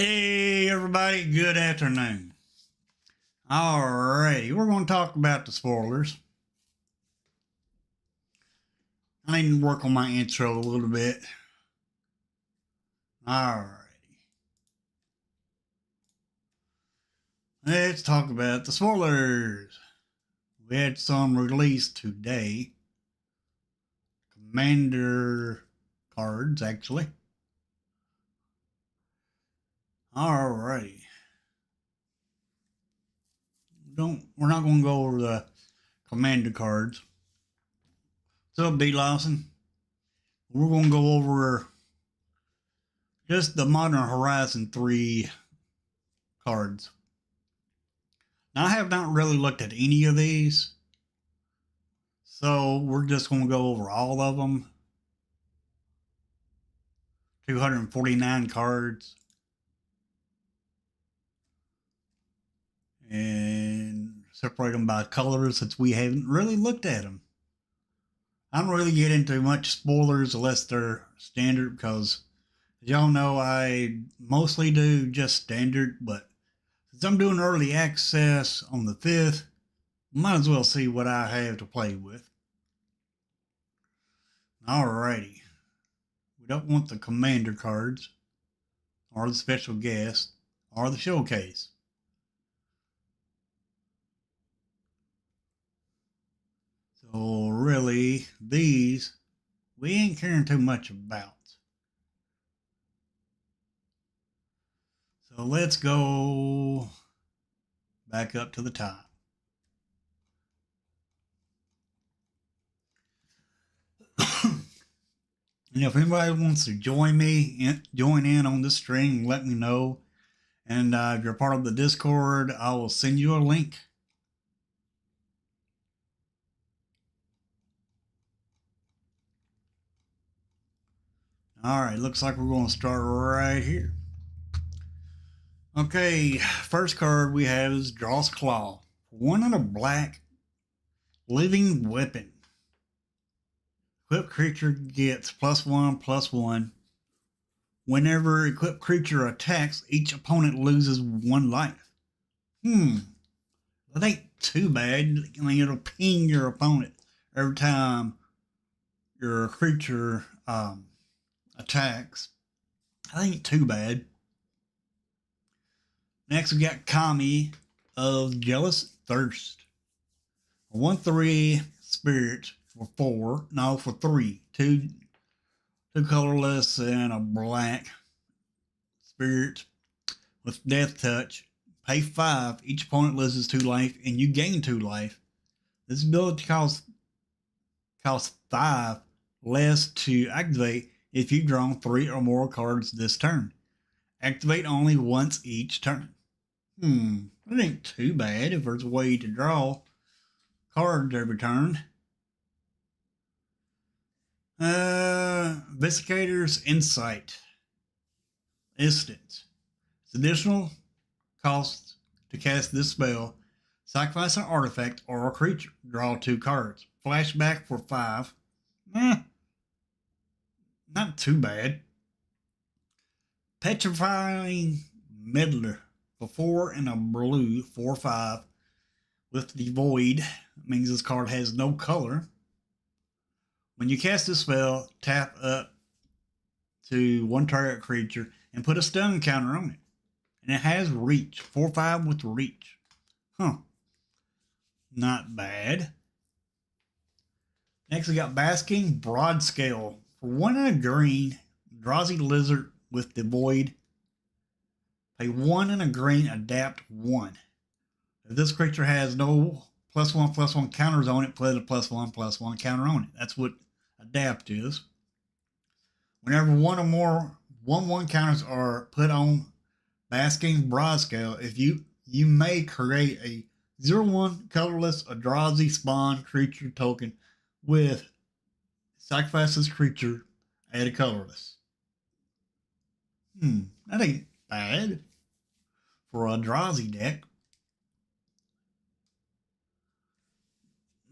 Hey everybody, good afternoon. Alrighty, we're going to talk about the spoilers. I need to work on my intro a little bit. Alrighty. Let's talk about the spoilers. We had some released today. Commander cards, actually. Alrighty. We're not going to go over the commander cards. What's up, B. Lawson? We're going to go over just the Modern Horizon 3 cards. Now, I have not really looked at any of these, so we're just going to go over all of them. 249 cards. And separate them by colors since we haven't really looked at them. I don't really get into much spoilers unless they're standard because, as y'all know, I mostly do just standard, but since I'm doing early access on the 5th, might as well see what I have to play with. Alrighty. We don't want the commander cards, or the special guest, or the showcase. So really, these, we ain't caring too much about. So let's go back up to the top. And if anybody wants to join in on this stream, let me know. And if you're part of the Discord, I will send you a link. All right, looks like we're going to start right here. Okay, first card we have is Draw's Claw. One in a black living weapon. Equipped creature gets +1/+1. Whenever equipped creature attacks, each opponent loses 1 life. That ain't too bad. I mean, it'll ping your opponent every time your creature attacks. I ain't too bad. Next, we got Kami of Jealous Thirst. A 1/3 spirit for 3. Two colorless and a black spirit with death touch. Pay 5. Each opponent loses 2 life, and you gain 2 life. This ability costs 5 less to activate if you draw 3 or more cards this turn. Activate only once each turn. That ain't too bad if there's a way to draw cards every turn. Investigator's Insight. Instant. It's additional cost to cast this spell. Sacrifice an artifact or a creature. Draw 2 cards. Flashback for 5. Not too bad. Petrifying Meddler for 4 and a blue 4/5 with the void. Means this card has no color. When you cast this spell, tap up to 1 target creature and put a stun counter on it. And it has reach. 4/5 with reach. Not bad. Next we got Basking Broadscale. For 1 and a green, Drowsy Lizard with the void. Pay 1 and a green, adapt 1. If this creature has no +1/+1 counters on it, put a +1/+1 counter on it. That's what adapt is. Whenever 1 or more 1/1 counters are put on Basking Broadscale, if you may create a 0/1 colorless Eldrazi spawn creature token with sacrifice this creature, add a colorless. That ain't bad for a Eldrazi deck.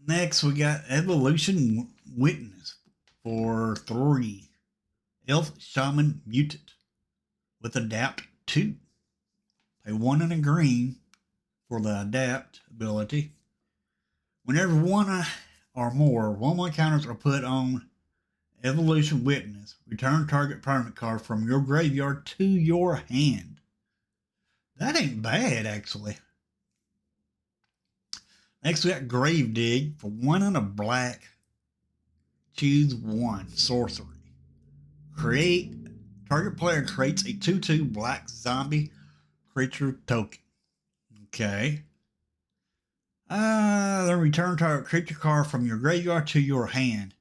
Next, we got Evolution Witness for 3. Elf Shaman Mutant with Adapt 2. Pay 1 and a green for the adapt ability. Whenever one or more 1/1 counters are put on Evolution Witness, return target permanent card from your graveyard to your hand. That ain't bad, actually. Next, we got Grave Dig. For 1 and a black, choose 1. Sorcery. Target player creates a 2/2 black zombie creature token. Okay. Then return target creature card from your graveyard to your hand.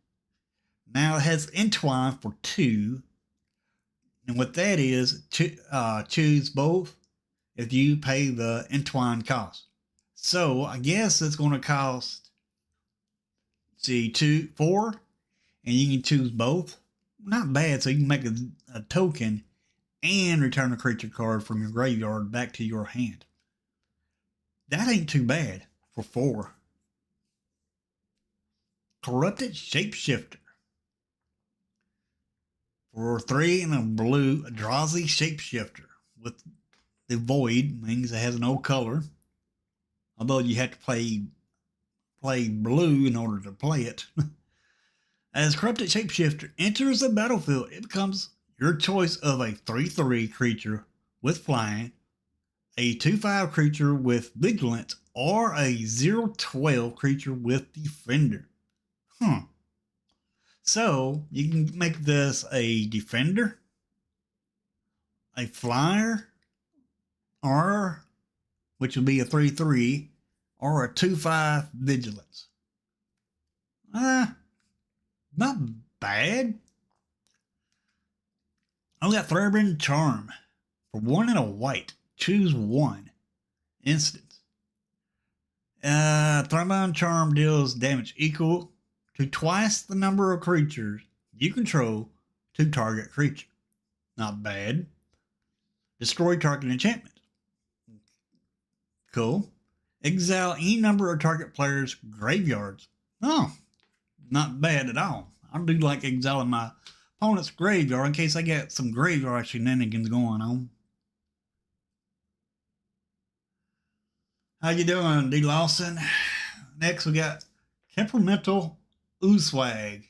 Now it has Entwine for 2. And what that is, choose both if you pay the Entwine cost. So I guess it's going to cost, 4, and you can choose both. Not bad, so you can make a token and return a creature card from your graveyard back to your hand. That ain't too bad for 4. Corrupted Shapeshifter. For 3 and a blue, a Drazi Shapeshifter with the void, means it has no color. Although you have to play blue in order to play it. As Corrupted Shapeshifter enters the battlefield, it becomes your choice of a 3/3 creature with flying, a 2/5 creature with vigilance, or a 0/12 creature with defender. So you can make this a defender, a flyer, or which would be a 3/3, or a 2/5 vigilance. Not bad. I got Threadband Charm. For 1 and a white, choose 1. Instance. Threadband Charm deals damage equal to twice the number of creatures you control to target creature. Not bad. Destroy target enchantment. Cool. Exile any number of target players' graveyards. Oh, not bad at all. I do like exiling my opponent's graveyard in case I get some graveyard shenanigans going on. How you doing, D. Lawson? Next, we got Temperamental Ooswag.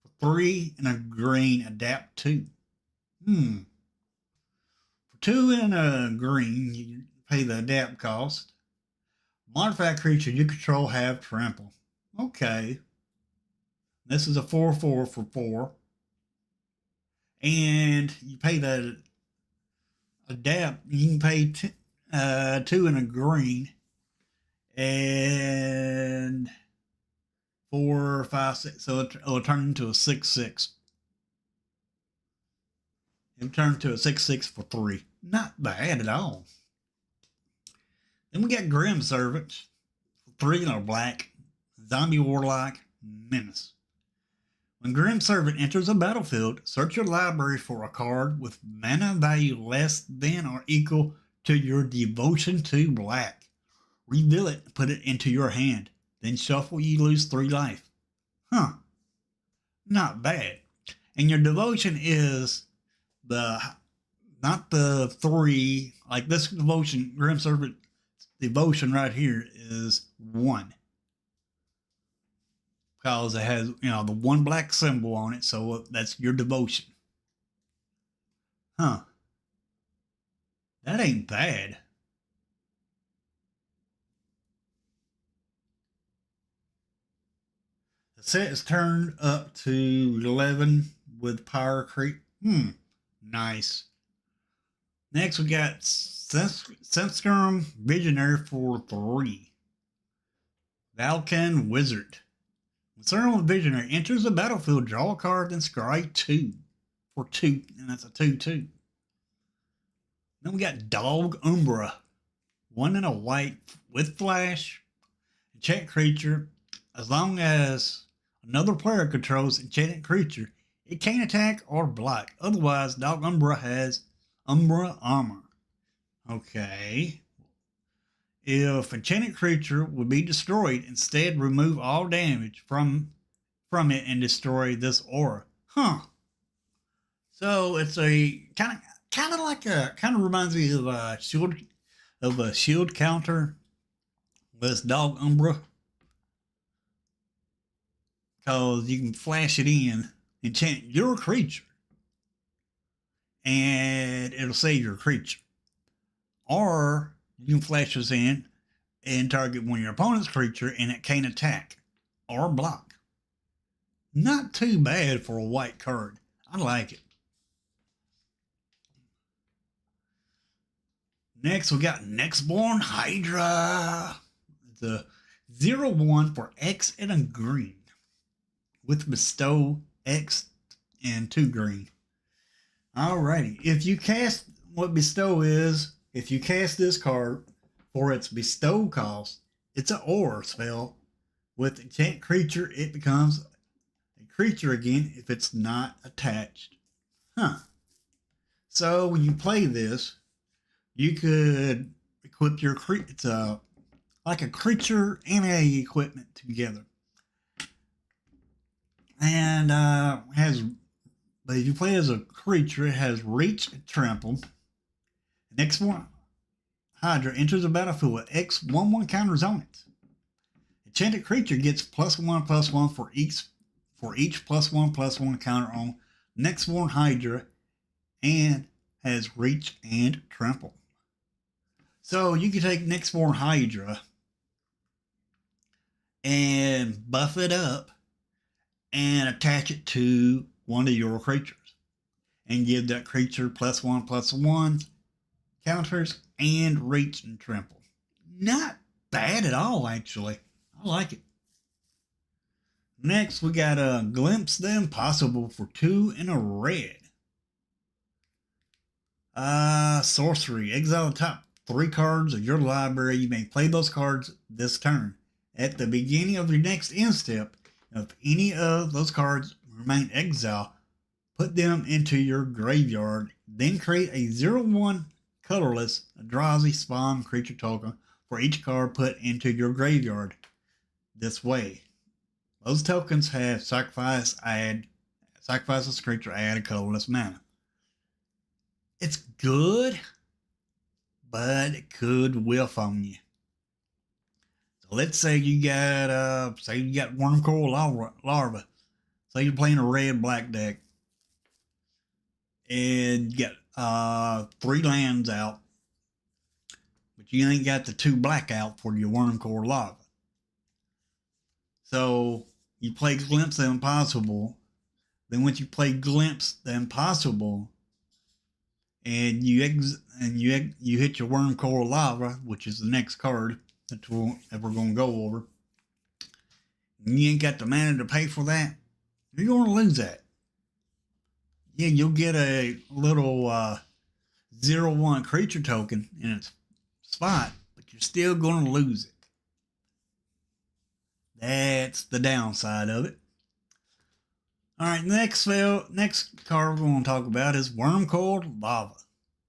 For 3 and a green, adapt 2. For 2 and a green, you pay the adapt cost. Modify creature you control have trample. Okay. This is a 4/4 for 4. And you pay the adapt. You can pay 2 and a green. And 4, 5, 6. So it'll turn into a 6/6. It'll turn into a 6/6 for 3. Not bad at all. Then we got Grim Servant. 3 and a black. Zombie Warlock Menace. When Grim Servant enters a battlefield, search your library for a card with mana value less than or equal to your devotion to black. Reveal it and put it into your hand. Then shuffle, you lose 3 life. Not bad. And your devotion is not the 3, like this devotion, Grim Servant devotion right here is 1. Because it has, the 1 black symbol on it, so that's your devotion. That ain't bad. The set is turned up to 11 with Power Creep. Nice. Next, we got Sandstorm Visionary for 3. Valkan Wizard. When Sandstorm Visionary enters the battlefield, draw a card, then scry 2 for 2, and that's a 2/2. Then we got Dog Umbra. 1 and a white with flash. Enchant creature. As long as another player controls enchanted creature, it can't attack or block. Otherwise, Dog Umbra has Umbra Armor. Okay. If enchanted creature would be destroyed, instead remove all damage from it and destroy this aura. So it's a kind of kind of reminds me of a shield counter with Dog Umbra, because you can flash it in, enchant your creature, and it'll save your creature. Or you can flash this in and target one of your opponent's creature, and it can't attack or block. Not too bad for a white card. I like it. Next, we got Nextborn Hydra. The 0/1 for X and a green, with Bestow X and 2 green. Alrighty, if you cast what Bestow is, if you cast this card for its Bestow cost, it's an aura spell. With enchant creature, it becomes a creature again if it's not attached. So when you play this, you could equip your creature. It's like a creature and a equipment together. And but if you play as a creature, it has reach and trample. Next one, Hydra enters the battlefield with X 1/1 counters on it. Enchanted creature gets +1/+1 for each +1/+1 counter on Nextborn Hydra, and has reach and trample. So you can take Nextborn Hydra and buff it up and attach it to one of your creatures and give that creature +1/+1 counters and reach and trample. Not bad at all, actually. I like it. Next, we got a Glimpse the Impossible for 2 and a red. Sorcery. Exile the top 3 cards of your library. You may play those cards this turn. At the beginning of your next end step, if any of those cards remain exiled, put them into your graveyard. Then create a 0/1 colorless Eldrazi spawn creature token for each card put into your graveyard. This way, those tokens have sacrifice this creature, add a colorless mana. It's good, but it could whiff on you. So let's say you got Wormcoil Larva. Say you're playing a red-black deck, and you got 3 lands out, but you ain't got the 2 black out for your Wormcoil Larva. So you play Glimpse the Impossible. Then once you play Glimpse the Impossible, and you hit your Wormcoil Larva, which is the next card that we're going to go over, and you ain't got the mana to pay for that, you're going to lose that. Yeah, you'll get a little 0/1 creature token in its spot, but you're still going to lose it. That's the downside of it. Alright, next card we're going to talk about is Wormcoil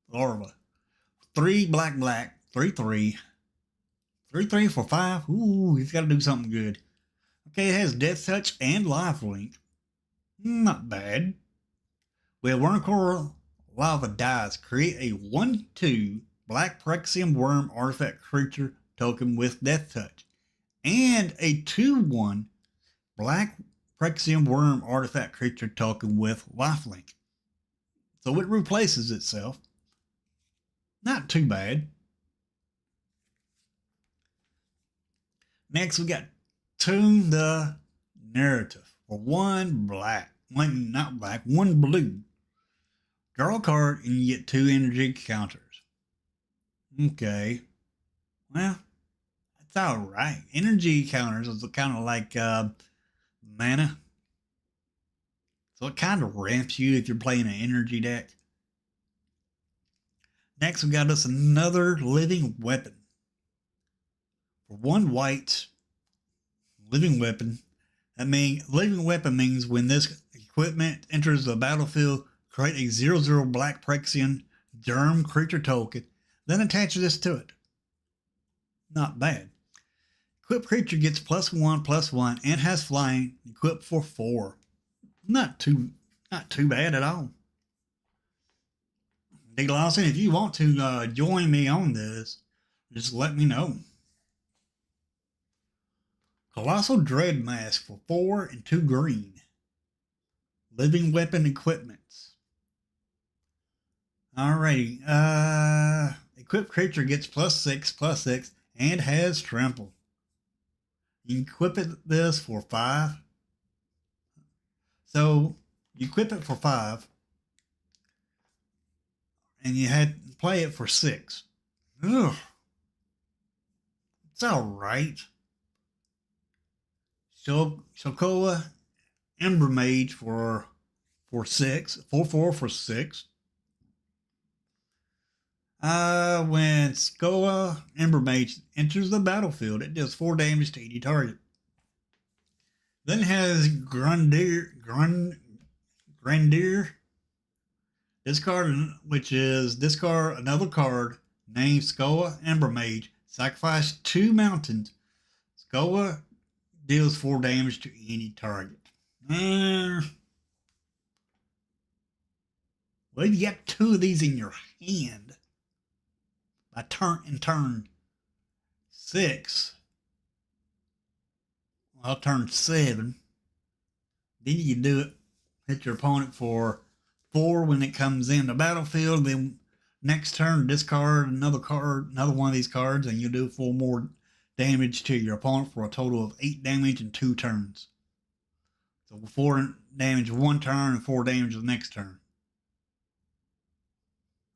Larva. 3 black, 3/3. 3/3 for 5. Ooh, he's got to do something good. Okay, it has Death Touch and Lifelink. Not bad. When Wormcoil Larva dies, create a 1/2 black Phyrexian Worm artifact creature token with Death Touch, and a 2/1 black Phyrexian Worm artifact creature token with lifelink. So it replaces itself. Not too bad. Next, we got Tune the Narrative for 1 black. Not black, 1 blue. Draw a card and you get 2 energy counters. Okay. Well, it's alright. Energy counters is kind of like mana. So it kind of ramps you if you're playing an energy deck. Next, we got us another Living Weapon. For 1 white Living Weapon. Living Weapon means when this equipment enters the battlefield, create a 0/0 black Phyrexian Germ creature token, then attach this to it. Not bad. Equipped creature gets +1/+1 and has flying, equipped for 4. Not too bad at all. Hey Lawson, if you want to join me on this, just let me know. Colossal Dread Mask for 4 and 2 green. Living Weapon Equipments. Alrighty. Equipped creature gets +6/+6 and has trample. You equip this for 5. So you equip it for 5. And you had to play it for 6. Ugh. It's alright. Shokoa Ember Mage for 6. 4/4 for 6. When Skoa Ember Mage enters the battlefield, it does 4 damage to any target. Then has Grandir. Discard, which is discard another card named Skoa Ember Mage. Sacrifice 2 mountains. Skoa deals 4 damage to any target. Well, you got 2 of these in your hand. By turn 6. Well, turn 7. Then you can do it. Hit your opponent for 4 when it comes in the battlefield. Then next turn, discard another one of these cards, and you do 4 more damage to your opponent for a total of 8 damage in 2 turns. So 4 damage one turn and 4 damage the next turn.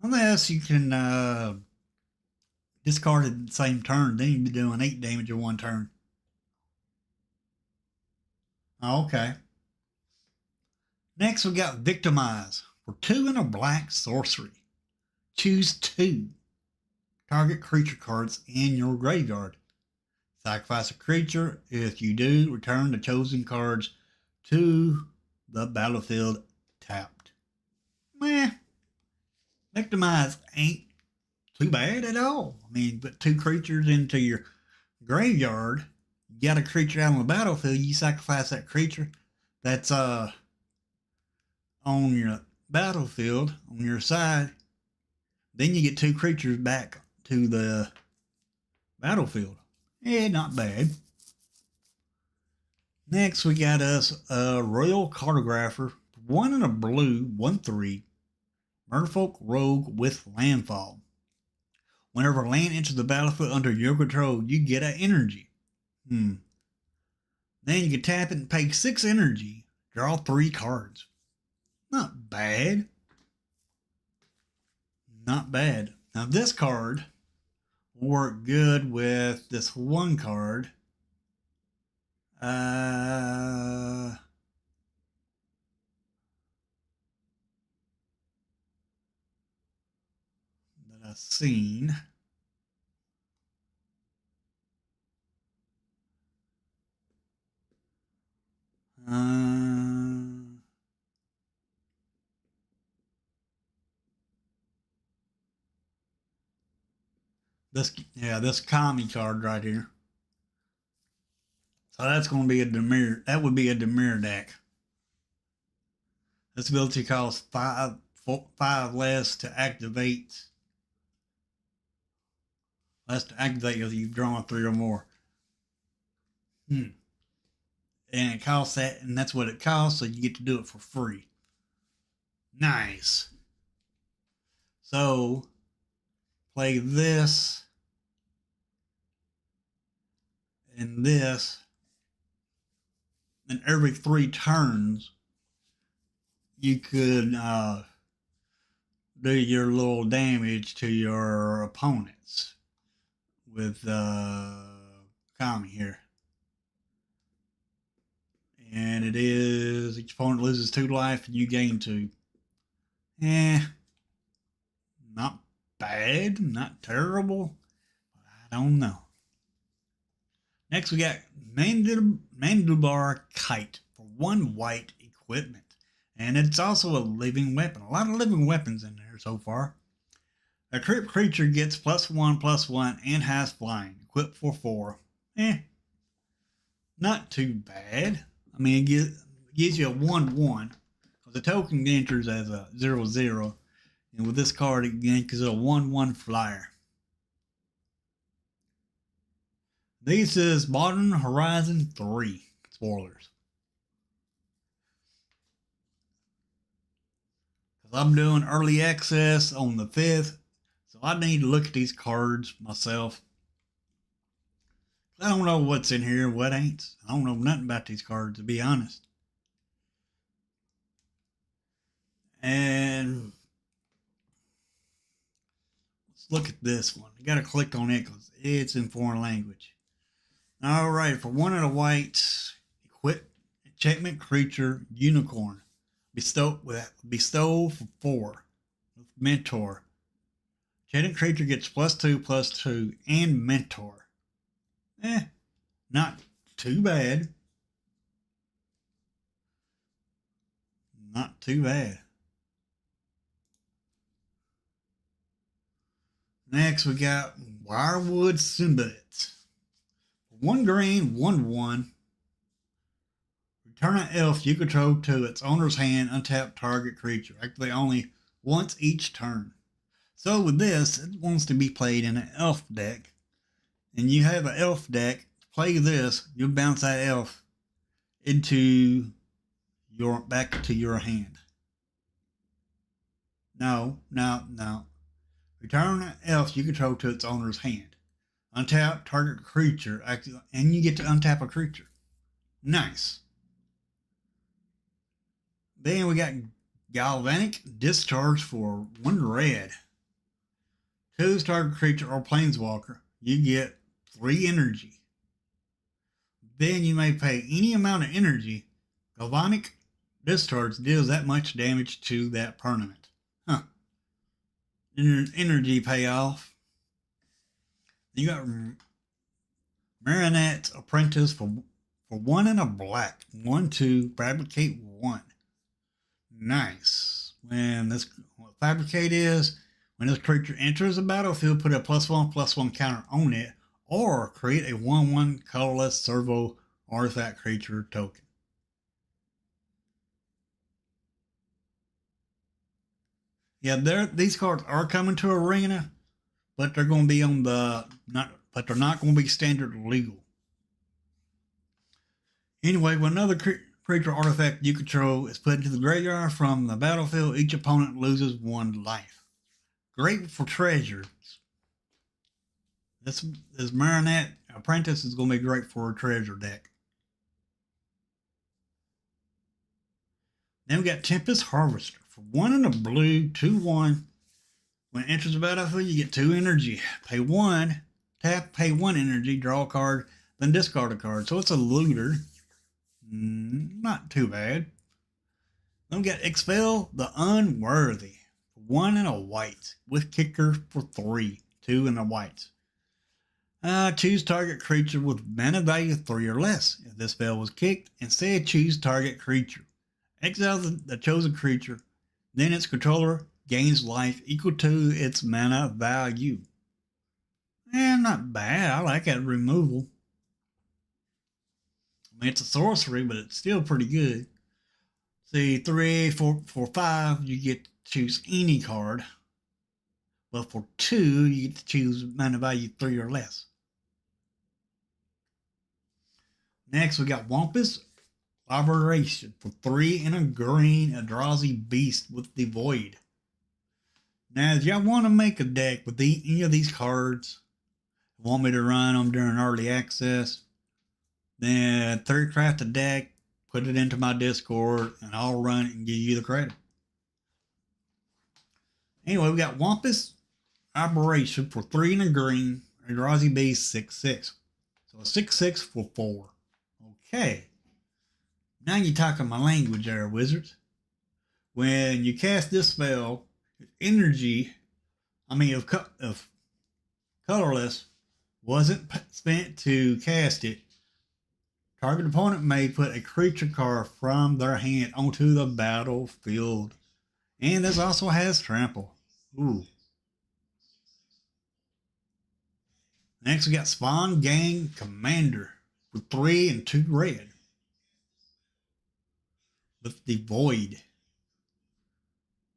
Unless you can discard it the same turn, then you'd be doing 8 damage in 1 turn. Okay. Next, we got Victimize for 2 and a black sorcery. Choose 2 target creature cards in your graveyard. Sacrifice a creature. If you do, return the chosen cards to the battlefield tapped. Meh. Victimize ain't too bad at all. I mean, put 2 creatures into your graveyard. You got a creature out on the battlefield. You sacrifice that creature that's on your battlefield on your side. Then you get 2 creatures back to the battlefield. Not bad. Next, we got us a Royal Cartographer, 1 and a blue, 1/3, Merfolk Rogue with landfall. Whenever land enters the battlefield under your control, you get an energy. Then you can tap it and pay 6 energy, draw 3 cards. Not bad. Not bad. Now this card will work good with this one card. That I've seen. This Kami card right here. So that's going to be a Demir. That would be a Demir deck. This ability costs 5 less to activate. Less to activate if you've drawn 3 or more. And it costs that, and that's what it costs, so you get to do it for free. Nice. So, play this and this, and every 3 turns, you could do your little damage to your opponents with Kami here. And it is each opponent loses 2 life and you gain 2. Not bad, not terrible. I don't know. Next we got Mandubar Kite for 1 white equipment. And it's also a living weapon. A lot of living weapons in there so far. A creature gets +1/+1 and has flying. Equipped for 4. Not too bad. I mean, it gives you a 1/1. Because the token enters as a 0/0. And with this card, again, because it's a 1/1 flyer. This is Modern Horizon 3. Spoilers. Because I'm doing early access on the 5th, so I need to look at these cards myself. I don't know what's in here and what ain't. I don't know nothing about these cards, to be honest. And let's look at this one. You got to click on it because it's in foreign language. All right, for 1 and a white, equip enchantment creature unicorn. Bestow for 4 with mentor. Enchanted creature gets +2/+2 and mentor. Not too bad. Not too bad. Next, we got Wirewood Symbiote. 1 green, 1/1. Return an elf you control to its owner's hand, untap target creature. Activate only once each turn. So with this, it wants to be played in an elf deck. And you have an elf deck, play this, you'll bounce that elf into back to your hand. No. Return an elf you control to its owner's hand. Untap target creature, and you get to untap a creature. Nice. Then we got Galvanic Discharge for 1 red. Choose target creature or planeswalker. You get 3 energy. Then you may pay any amount of energy. Galvanic Discharge deals that much damage to that permanent. Energy payoff. You got Marionette Apprentice for 1 and a black. 1/2, fabricate 1. Nice. What fabricate is, when this creature enters the battlefield, put a +1/+1 counter on it, or create a 1/1 colorless servo artifact creature token. Yeah, these cards are coming to Arena, but they're going to be on but they're not going to be standard legal. Anyway, when another creature artifact you control is put into the graveyard from the battlefield, each opponent loses 1 life. Great for treasures. This Marionette Apprentice is going to be great for a treasure deck. Then we got Tempest Harvester. For 1 and a blue, 2/1. When it enters the battlefield, you get 2 energy. Pay 1, tap, pay 1 energy, draw a card, then discard a card. So it's a looter. Not too bad. Then we got Expel the Unworthy. 1 and a white with kicker for 3. 2 and a white. Choose target creature with mana value 3 or less. If this spell was kicked, instead choose target creature. Exile the chosen creature, then its controller gains life equal to its mana value. Not bad. I like that removal. I mean, it's a sorcery, but it's still pretty good. See, 3, 4, 5, you get to choose any card. But for 2, you get to choose mana value 3 or less. Next, we got Wampus Aberration for 3 and a green Eldrazi Beast with the Void. Now, if y'all want to make a deck with any of these cards, want me to run them during early access, then 3craft a deck, put it into my Discord, and I'll run it and give you the credit. Anyway, we got Wampus Aberration for 3 and a green Eldrazi Beast 6/6. So a 6/6 for 4. Okay. Now you're talking my language there, wizards. When you cast this spell, energy, if colorless wasn't spent to cast it, target opponent may put a creature card from their hand onto the battlefield. And this also has trample. Ooh. Next we got Spawn Gang Commander for 3 and 2 red. With the Void.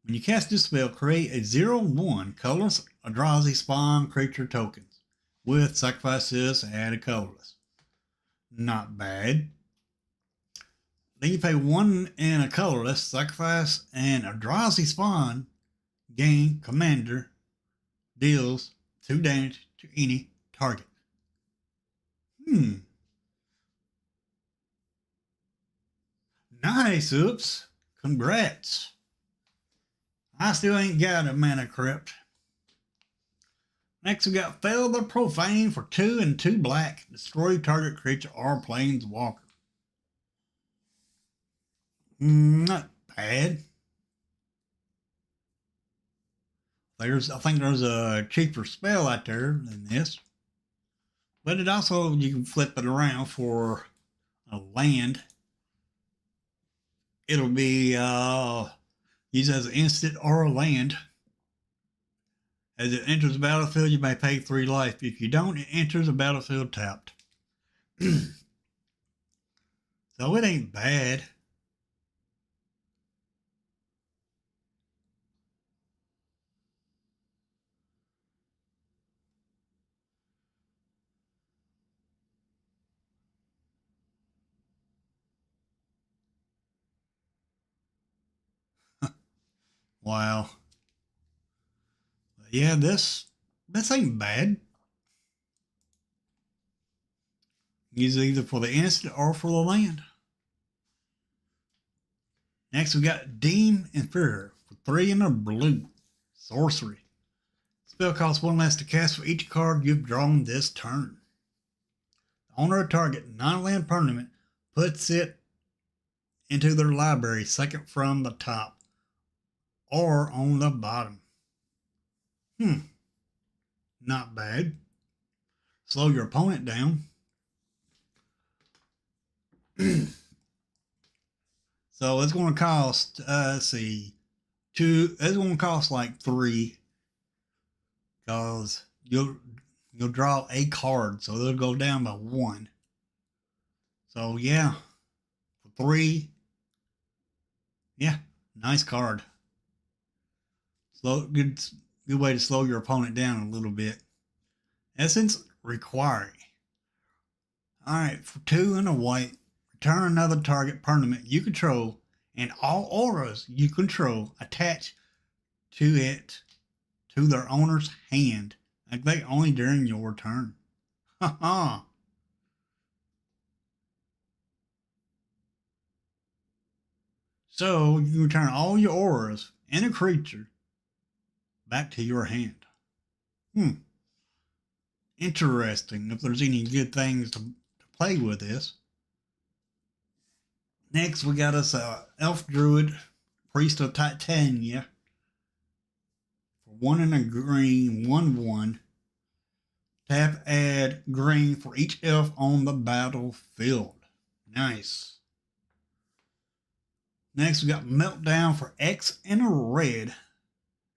When you cast this spell, create a 0/1 colorless Eldrazi spawn creature tokens with sacrifice this and add a colorless. Not bad. Then you pay 1 and a colorless, sacrifice, and Eldrazi spawn, gain commander, deals 2 damage to any target. Nice, oops. Congrats. I still ain't got a mana crypt. Next we got Fail the Profane for 2 and 2 black. Destroy target creature or planeswalker. Not bad. I think there's a cheaper spell out there than this. But it also, you can flip it around for a land. It'll be used as an instant or a land. As it enters the battlefield, you may pay 3 life. If you don't, it enters the battlefield tapped. So it ain't bad. Wow. Yeah, this ain't bad. Use it either for the instant or for the land. Next, we got Deem Inferior for 3 and a blue. Sorcery. Spell costs 1 less to cast for each card you've drawn this turn. The owner of target non-land permanent puts it into their library second from the top or on the bottom. Not bad. Slow your opponent down. So it's going to cost, let's see, 2. It's going to cost like 3, because you'll draw a card, so they'll go down by 1. So yeah, for 3, yeah, nice card. Good way to slow your opponent down a little bit. Essence Requiring. All right, for 2 and a white, return another target permanent you control and all auras you control attached to it to their owner's hand. Activate only during your turn. Haha. So you can return all your auras and a creature back to your hand. Interesting. If there's any good things to play with this. Next, we got us a Elf Druid, Priest of Titania. For 1 and a green, 1/1. Tap, add green for each elf on the battlefield. Nice. Next, we got Meltdown for X and a red.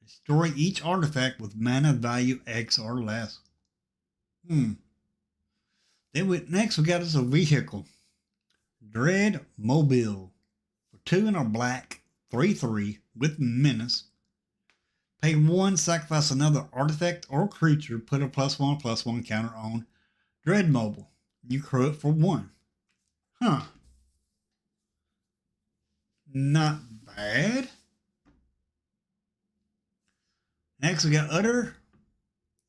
Destroy each artifact with mana value X or less. Next, we got us a vehicle. Dread Mobile. For 2 and a black, 3/3 with menace. Pay 1, sacrifice another artifact or creature, put a +1/+1 counter on Dread Mobile. You crew it for 1. Not bad. Next, we got Utter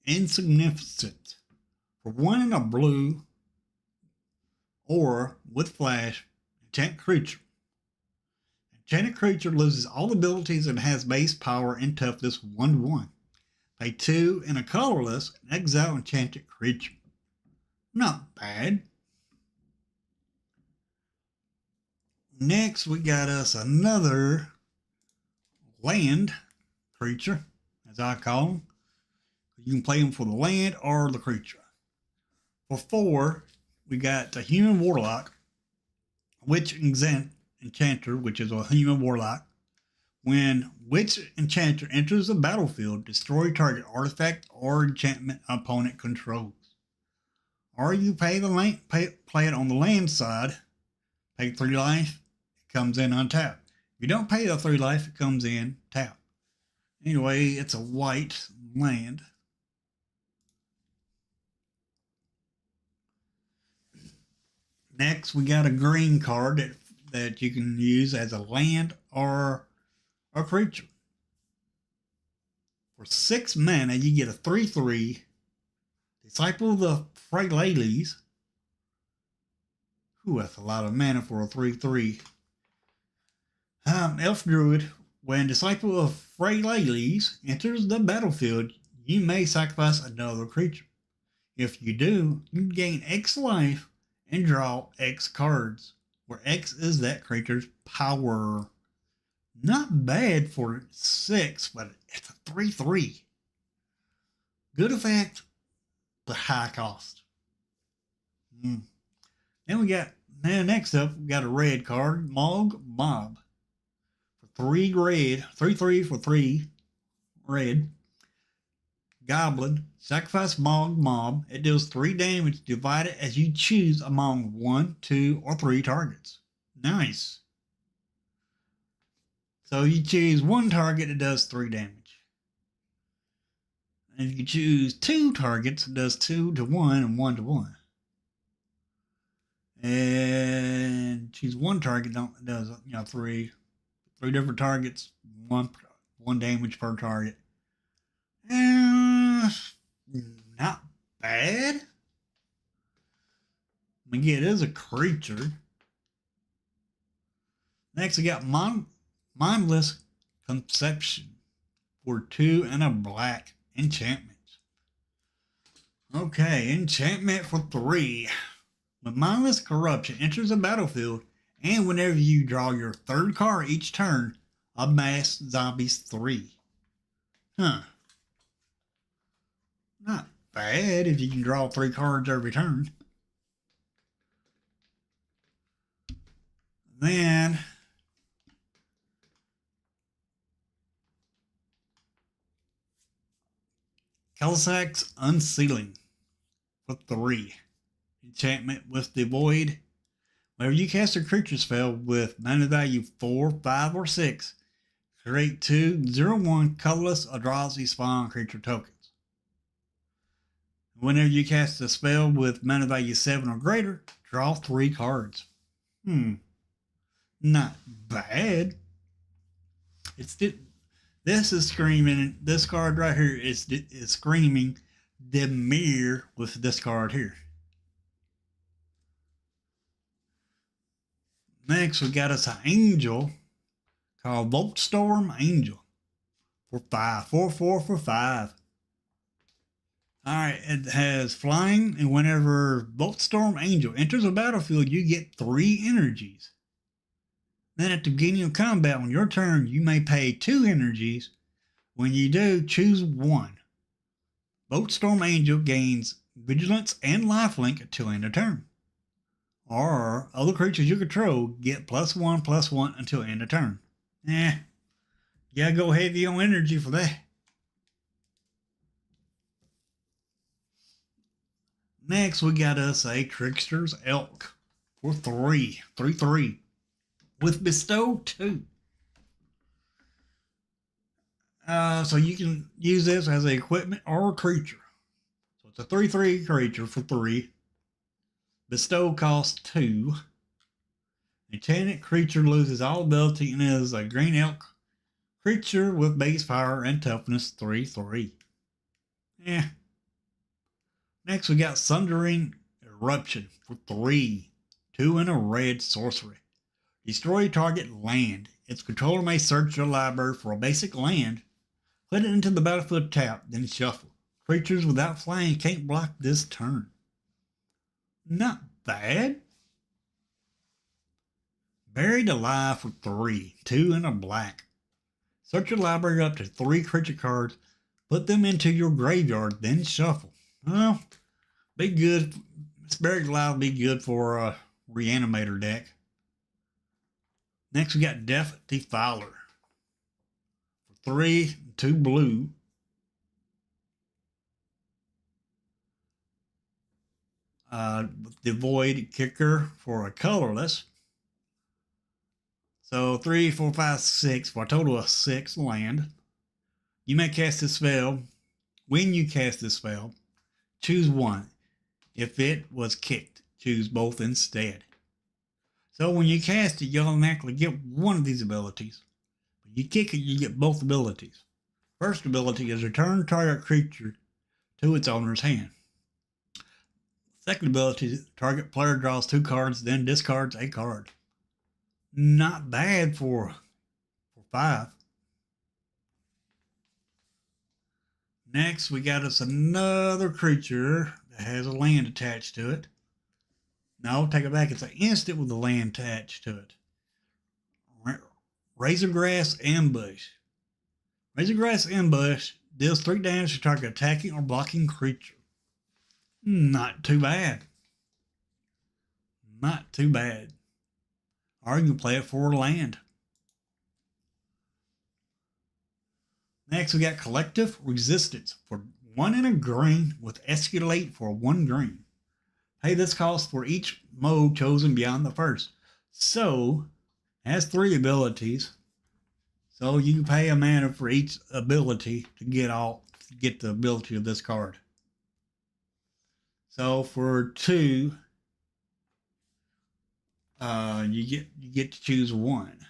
Insignificant. For 1 and a blue, or with flash, enchant creature. Enchanted creature loses all abilities and has base power and toughness 1/1. Pay 2 and a colorless and exile enchanted creature. Not bad. Next, we got us another land creature, as I call them. You can play them for the land or the creature. For 4, we got a human warlock, Witch Enchanter, which is a human warlock. When Witch Enchanter enters the battlefield, destroy target artifact or enchantment opponent controls. Or you play it on the land side, pay 3 life, it comes in untapped. If you don't pay the 3 life, it comes in tapped. Anyway, it's a white land. Next, we got a green card that you can use as a land or a creature. For 6 mana, you get a 3/3 Disciple of the Freylades. Ooh, that's a lot of mana for a 3/3. Elf Druid. When Disciple of Freylades enters the battlefield, you may sacrifice another creature. If you do, you gain X life and draw X cards, where X is that creature's power. Not bad for 6, but it's a 3/3. Good effect, but high cost. Then next up, we got a red card, Mog Mob. For 3 red, 3/3 for 3 red. Goblin, sacrifice Mog Mob. It deals 3 damage. Divide it as you choose among 1, 2, or 3 targets. Nice. So you choose 1 target, it does 3 damage. And if you choose 2 targets, it does 2 to 1 and 1 to 1. And choose 1 target, it does 3 different targets, one damage per target. Not bad. Again, it is a creature. Next, we got Mindless Conception for 2 and a black enchantment. Okay, enchantment for 3. When Mindless Corruption enters the battlefield, and whenever you draw your 3rd card each turn, amass zombies 3. Not bad if you can draw 3 cards every turn. Then Kelsak's Unsealing for 3. Enchantment with the Void. Whenever you cast a creature spell with mana value 4, 5, or 6, create 2 0/1 colorless Eldrazi spawn creature tokens. Whenever you cast a spell with mana value 7 or greater, draw 3 cards. Not bad. This is screaming. This card right here is screaming the mirror with this card here. Next, we got us an angel called Voltstorm Angel for 5. 4/4 for 5. Alright, it has flying, and whenever Voltstorm Angel enters a battlefield, you get 3 energies. Then at the beginning of combat, on your turn, you may pay 2 energies. When you do, choose 1. Voltstorm Angel gains Vigilance and Lifelink until end of turn. Or other creatures you control get +1/+1 until end of turn. You gotta go heavy on energy for that. Next, we got us a Trickster's Elk for 3. 3/3. With Bestow 2. So you can use this as an equipment or a creature. So it's a 3/3 creature for 3. Bestow costs 2. Enchanted creature loses all ability and is a green elk creature with base power and toughness 3/3. Next, we got Sundering Eruption for 3. 2 and a red sorcery. Destroy target land. Its controller may search your library for a basic land, put it into the battlefield tap, then shuffle. Creatures without flying can't block this turn. Not bad. Buried Alive for 3. 2 and a black. Search your library up to 3 creature cards, put them into your graveyard, then shuffle. Well, be good. Buried Alive be good for a Reanimator deck. Next, we got Death Defiler for 3, 2 blue. The Void Kicker for a colorless. So 3, 4, 5, 6 for a total of 6 land. You may cast this spell. When you cast this spell, choose one. If it was kicked, choose both instead. So when you cast it, you automatically get one of these abilities. When you kick it, you get both abilities. First ability is return target creature to its owner's hand. Second ability, target player draws 2 cards, then discards a card. Not bad for 5. Next, we got us another creature that has a land attached to it. No, take it back. It's an instant with a land attached to it. Razorgrass Ambush. Razorgrass Ambush deals 3 damage to target attacking or blocking creature. Not too bad. Not too bad. Or you can play it for land. Next, we got Collective Resistance for 1 and a green with Escalate for 1 green. Pay this cost for each mode chosen beyond the first. So, it has 3 abilities. So you pay a mana for each ability to get the ability of this card. So for 2, you get to choose 1.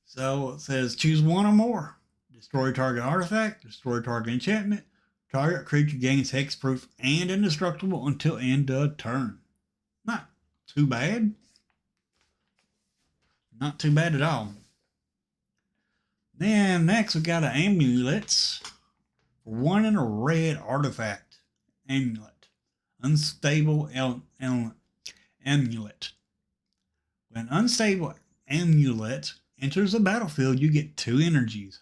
So it says choose 1 or more. Destroy target artifact, destroy target enchantment. Target creature gains hexproof and indestructible until end of turn. Not too bad. Not too bad at all. Then next we got an amulets. For 1 and a red artifact. Amulet. Unstable amulet. When unstable amulet enters the battlefield, you get 2 energies.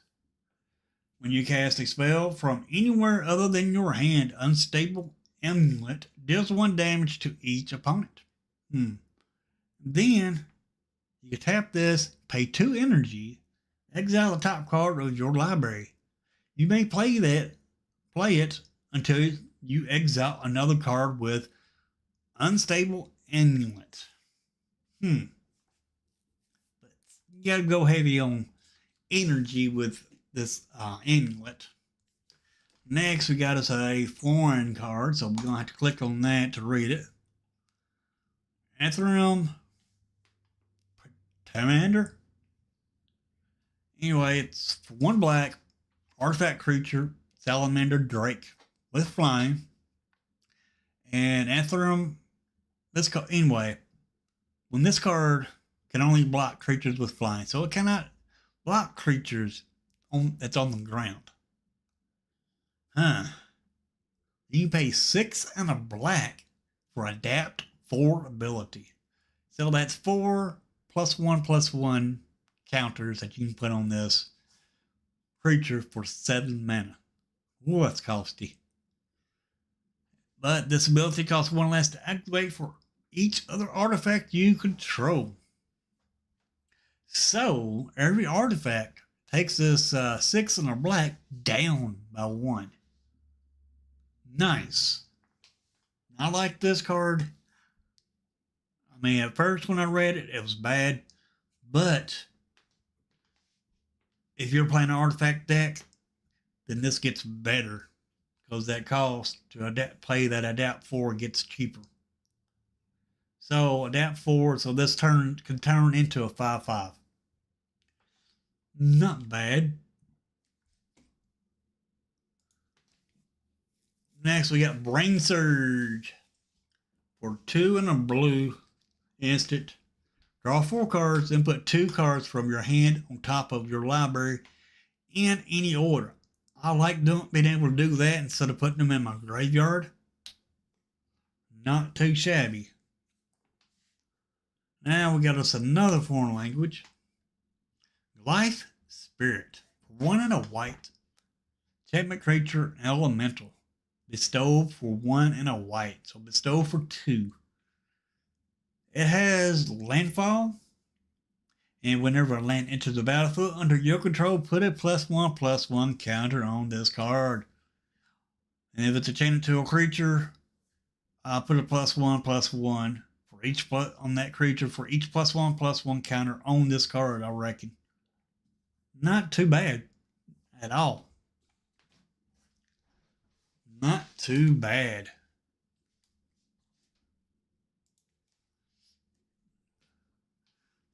When you cast a spell from anywhere other than your hand, unstable amulet deals 1 damage to each opponent. Then you tap this, pay 2 energy, exile the top card of your library. You may play it until you exile another card with unstable amulet. But you gotta go heavy on energy with this amulet. Next, we got us a foreign card, so we're gonna have to click on that to read it. Ethereum Commander. Anyway, it's for 1 black artifact creature, Salamander Drake with flying. And Ethereum, anyway, when this card can only block creatures with flying, so it cannot block creatures that's on the ground. You pay 6 and a black for Adapt 4 ability. So that's 4 +1/+1 counters that you can put on this creature for 7 mana. Ooh, that's costly. But this ability costs 1 less to activate for each other artifact you control. So every artifact takes this 6 and a black down by 1. Nice. I like this card. I mean, at first when I read it, it was bad. But if you're playing an artifact deck, then this gets better. Because that cost to play that Adapt 4 gets cheaper. So Adapt 4, so this can turn into a 5/5. Not bad. Next we got Brain Surge. For 2 and a blue instant. Draw 4 cards, then put 2 cards from your hand on top of your library in any order. I like being able to do that instead of putting them in my graveyard. Not too shabby. Now we got us another foreign language. Life Spirit. 1 and a white. Enchantment creature elemental. Bestow for 1 and a white. So bestow for 2. It has landfall. And whenever a land enters the battlefield under your control, put a +1/+1 counter on this card. And if it's a chained to a creature, I'll put a +1/+1 for each on that creature for each +1/+1 counter on this card, I reckon. Not too bad at all. Not too bad.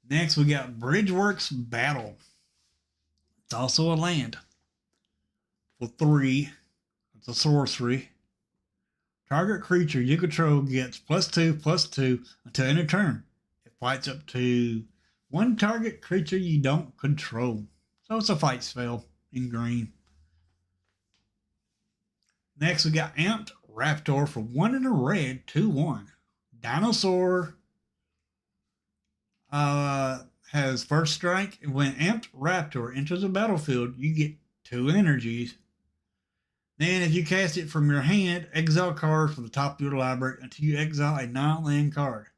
Next, we got Bridgeworks Battle. It's also a land. For 3, it's a sorcery. Target creature you control gets +2/+2 until end of turn. It fights up to one target creature you don't control. So it's a fight spell in green. Next, we got Amped Raptor for 1 and a red, 2/1. Dinosaur has first strike. When Amped Raptor enters the battlefield, you get 2 energies. Then, if you cast it from your hand, exile cards from the top of your library until you exile a non-land card.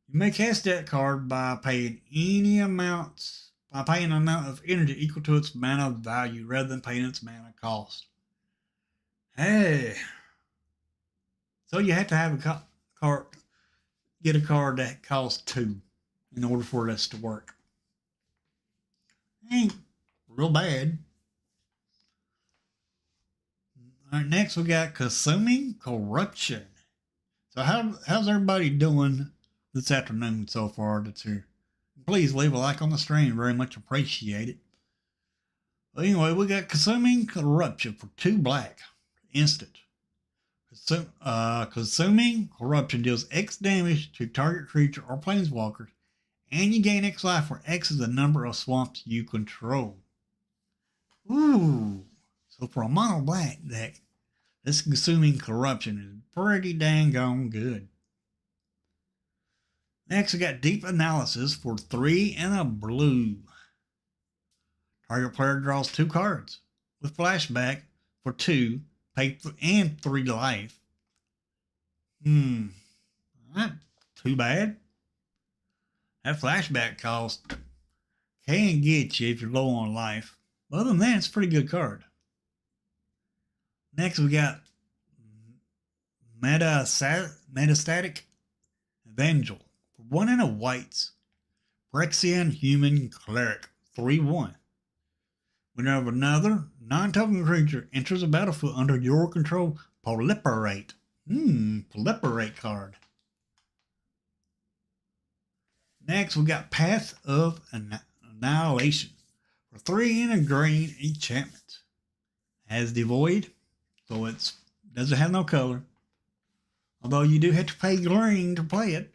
You may cast that card by paying an amount of energy equal to its mana value rather than paying its mana cost. Hey, so you have to have a card, get a card that costs 2 in order for this to work. Ain't real bad. All right, next we got Consuming Corruption. So how's everybody doing this afternoon so far that's here? Please leave a like on the stream. Very much appreciate it. But anyway, we got Consuming Corruption for 2 black. Instant. Consuming Corruption deals X damage to target creature or planeswalkers, and you gain X life where X is the number of swamps you control. Ooh. So for a mono black deck, this Consuming Corruption is pretty dang gone good. Next, we got Deep Analysis for 3 and a blue. Target player draws 2 cards with flashback for 2, pay and 3 life. Not too bad. That flashback cost can get you if you're low on life. But other than that, it's a pretty good card. Next, we got Metastatic Evangel. For 1 and a whites. Phyrexian Human Cleric. 3/1. Whenever another non-token creature enters a battlefield under your control, proliferate. Proliferate card. Next, we got Path of Annihilation. For 3 and a green enchantment. Has Devoid, so it doesn't have no color. Although you do have to pay green to play it.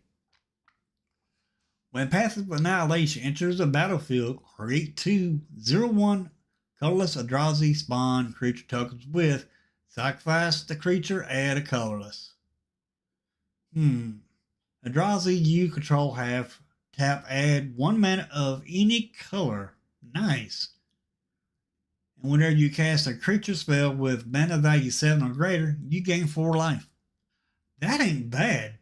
When Path of Annihilation enters the battlefield, create 2 0/1 colorless Eldrazi spawn creature tokens with sacrifice the creature, add a colorless. Eldrazi you control have tap, add 1 mana of any color. Nice. And whenever you cast a creature spell with mana value 7 or greater, you gain 4 life. That ain't bad.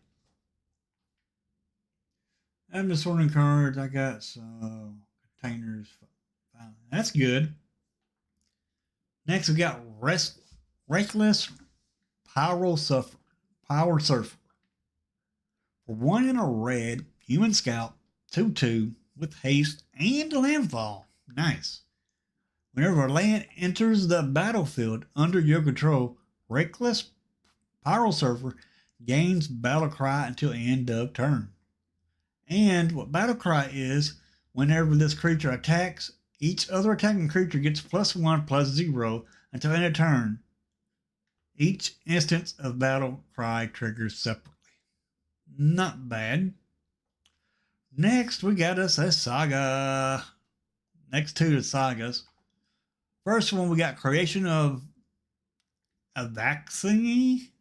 I'm just sorting cards. I got some containers. That's good. Next, we got Reckless Power Surfer. For 1 and a red, Human Scout, 2/2 with haste and landfall. Nice. Whenever a land enters the battlefield under your control, Reckless Power Surfer gains Battle Cry until end of turn. And what Battle Cry is, whenever this creature attacks, each other attacking creature gets +1/+0 until end of turn. Each instance of Battle Cry triggers separately. Not bad. Next, we got us a saga. Next 2 to sagas. First one, we got Creation of a Vaccine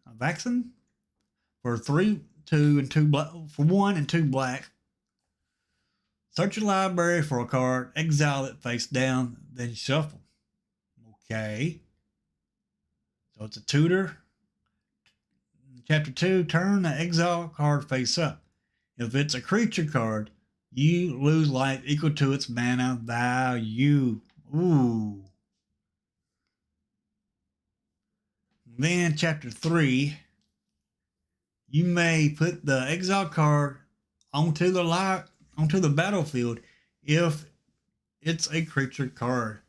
for 3/2 and 2 black. For 1 and 2 black. Search your library for a card, exile it face down, then shuffle. Okay. So it's a tutor. Chapter 2, turn the exile card face up. If it's a creature card, you lose life equal to its mana value. Ooh. Then chapter 3, you may put the exile card onto the battlefield if it's a creature card.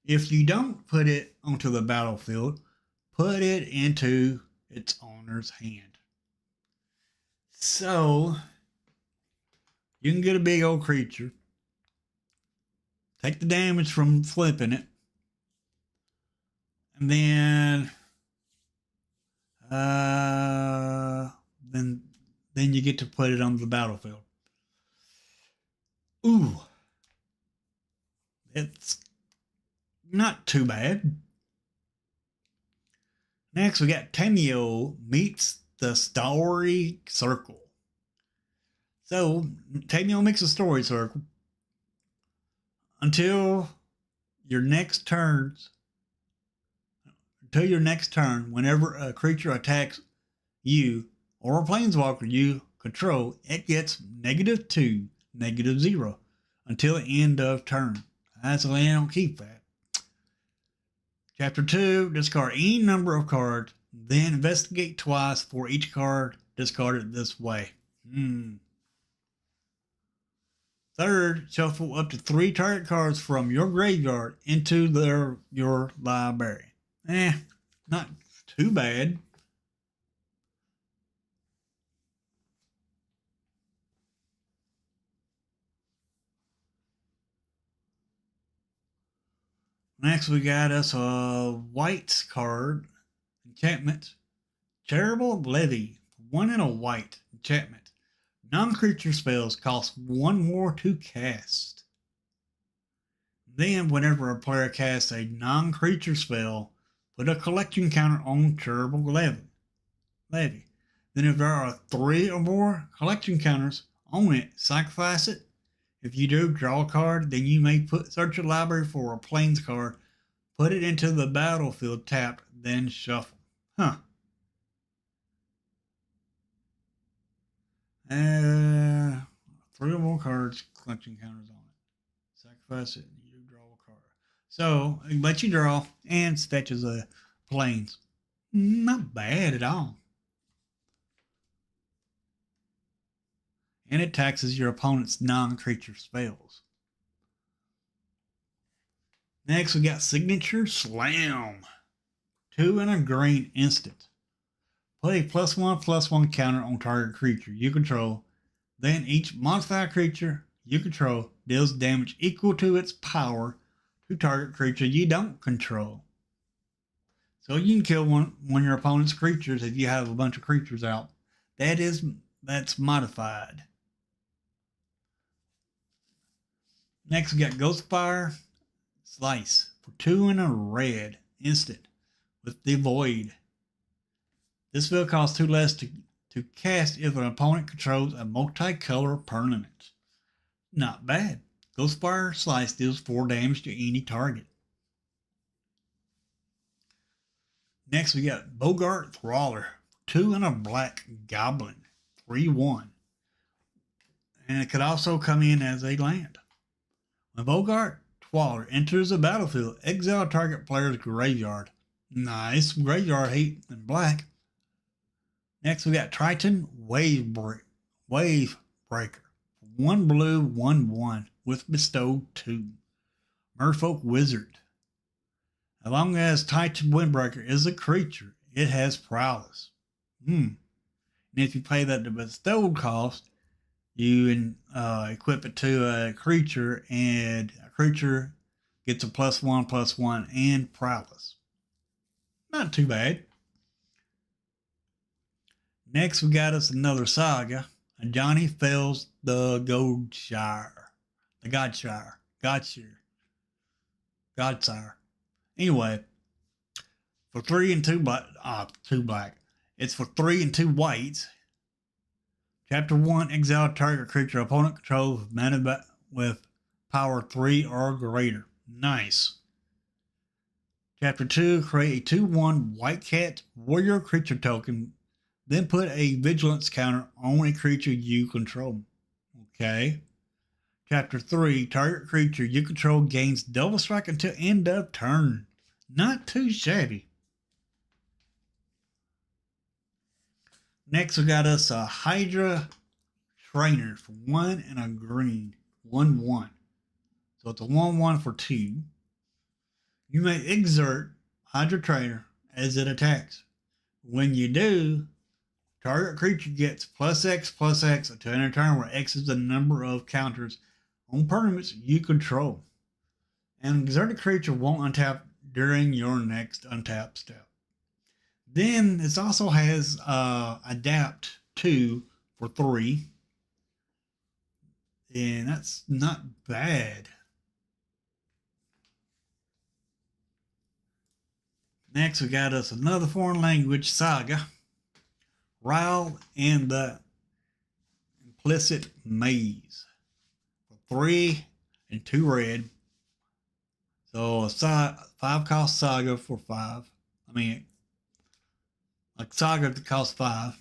If you don't put it onto the battlefield, put it into its owner's hand. So, you can get a big old creature, take the damage from flipping it, and then uh, then then you get to put it on the battlefield. Ooh, it's not too bad. Next, we got Tameo meets the story circle. So, Tameo makes a story circle until your next turn. Whenever a creature attacks you or a planeswalker you control, it gets -2, -0 until the end of turn. That's why I don't keep that. Chapter 2, discard any number of cards, then investigate twice for each card discarded this way. Third, shuffle up to 3 target cards from your graveyard into your library. Not too bad. Next, we got us a white card, enchantment, Terrible Levy, 1 and a white enchantment. Non-creature spells cost 1 more to cast. Then, whenever a player casts a non-creature spell, put a collection counter on Terrible Levy. Then, if there are 3 or more collection counters on it, sacrifice it. If you do, draw a card. Then you may search your library for a plains card, put it into the battlefield tapped, then shuffle. 3 or more cards, collection counters on it. Sacrifice it, and you draw a card. So, it lets you draw and fetches a plains. Not bad at all. And it taxes your opponent's non-creature spells. Next, we got Signature Slam. 2 and a green instant. Put a +1/+1 counter on target creature you control. Then each modified creature you control deals damage equal to its power to target creature you don't control. So you can kill one of your opponent's creatures if you have a bunch of creatures out. That's modified. Next, we got Ghostfire Slice for 2 and a red instant with the Void. This spell costs 2 less to cast if an opponent controls a multicolor permanent. Not bad. Ghostfire Slice deals 4 damage to any target. Next, we got Bogart Trawler, 2 and a black goblin, 3/1. And it could also come in as a land. When Bogart Trawler enters the battlefield, exile target player's graveyard. Nice graveyard heat in black. Next, we got Triton Wavebreaker. 1 blue, 1/1 with Bestow 2. Merfolk Wizard. As long as Titan Windbreaker is a creature, it has prowess. And if you pay that the bestowed cost, you equip it to a creature, and a creature gets a +1/+1 and prowess. Not too bad. Next, we got us another saga. Johnny Fells the Godsire. Anyway, for 3 and 2 black. It's for 3 and 2 whites. Chapter 1, exile target creature opponent controls with mana with power 3 or greater. Nice. Chapter 2, create a 2/1 white cat warrior creature token. Then put a vigilance counter on a creature you control. Okay. Chapter 3, target creature you control gains double strike until end of turn. Not too shabby. Next, we got us a Hydra Trainer for 1 and a green, 1/1. So it's a 1/1 for 2. You may exert Hydra Trainer as it attacks. When you do, target creature gets +X/+X until end of turn, where X is the number of counters on permanents you control. An exerted creature won't untap during your next untap step. Then it also has Adapt 2 for 3. And that's not bad. Next, we got us another foreign language saga, Ryle and the Implicit Maze. For 3 and 2 red. So a 5-cost saga for 5. I mean, like saga that costs 5.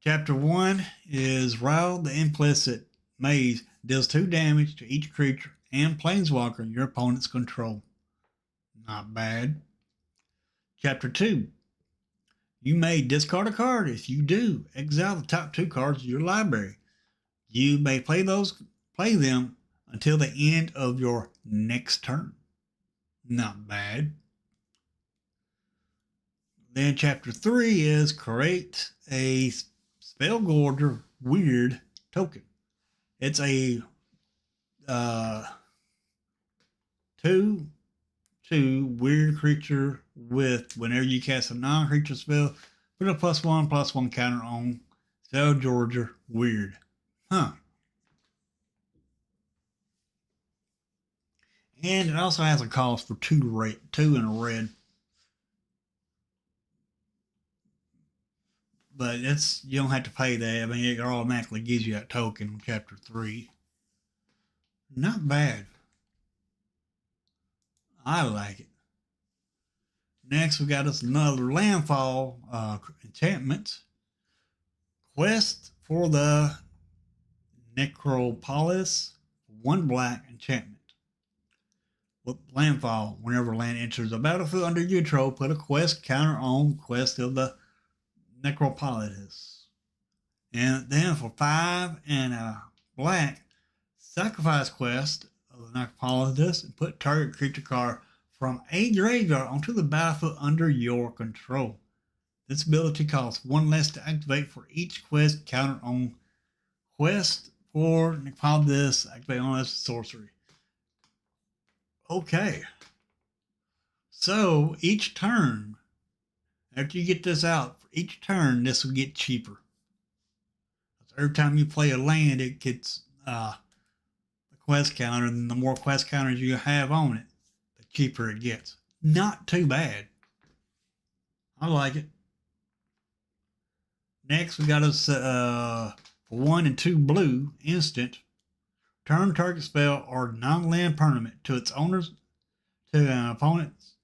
Chapter 1 is Ryle the Implicit Maze deals 2 damage to each creature and planeswalker your opponents control. Not bad. Chapter 2. You may discard a card. If you do, exile the top 2 cards of your library. You may play them until the end of your next turn. Not bad. Then chapter 3 is create a Spellgorger Weird token. It's a 2/2 weird creature with whenever you cast a non-creature spell, put a +1/+1 counter on Spellgorger Weird. And it also has a cost for 2 and a red. But you don't have to pay that. I mean, it automatically gives you that token in chapter 3. Not bad. I like it. Next, we got us another landfall enchantment. Quest for the Necropolis. 1 black enchantment. With landfall, whenever land enters the battlefield under your control, put a quest counter on Quest of the Necropolis. And then for 5 and a black, sacrifice Quest of the Necropolis and put target creature card from a graveyard onto the battlefield under your control. This ability costs 1 less to activate for each quest counter on Quest for Necropolis. Activate on this sorcery. Okay. So each turn, after you get this out, for each turn, this will get cheaper. So every time you play a land, it gets the quest counter, and the more quest counters you have on it, the cheaper it gets. Not too bad. I like it. Next, we got us for 1 and 2 blue instant. Turn target spell or non-land permanent to its owner's to an opponent's.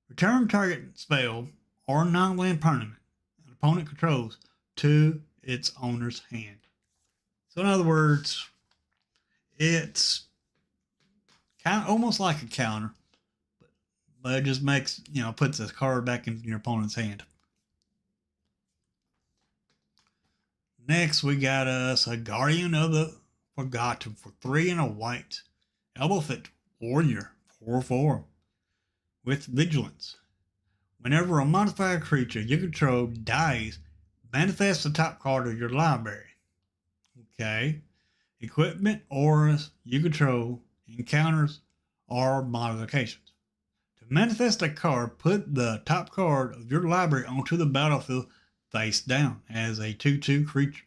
Return target spell or non-land permanent an opponent controls to its owner's hand. So in other words, it's kind of almost like a counter, but it just makes, puts this card back in your opponent's hand. Next, we got us a Guardian of the Forgotten for 3 and a white. Elbafit Warrior 4/4 with Vigilance. Whenever a modified creature you control dies, manifest the top card of your library. Okay. Equipment, auras you control, encounters, or modifications. To manifest a card, put the top card of your library onto the battlefield face down as a 2/2 creature.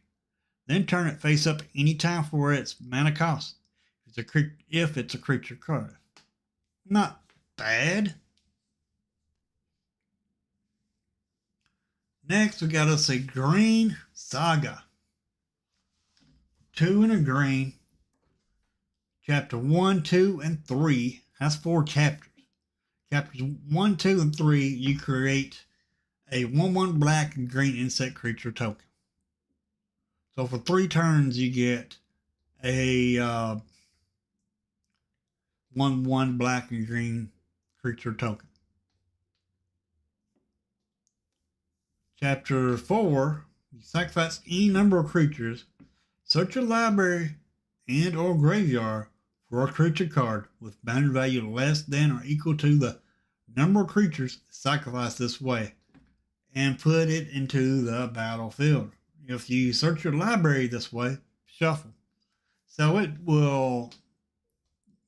Then turn it face up anytime for its mana cost, if it's a creature card. Not bad. Next, we got us a green saga. 2 and a green. Chapter 1, 2, and 3. That's 4 chapters. Chapters 1, 2, and 3, you create a 1/1 black and green insect creature token. So for 3 turns, you get a 1/1 black and green creature token. Chapter 4, you sacrifice any number of creatures, search your library, and or graveyard for a creature card with boundary value less than or equal to the number of creatures sacrificed this way, and put it into the battlefield. If you search your library this way, shuffle. So it will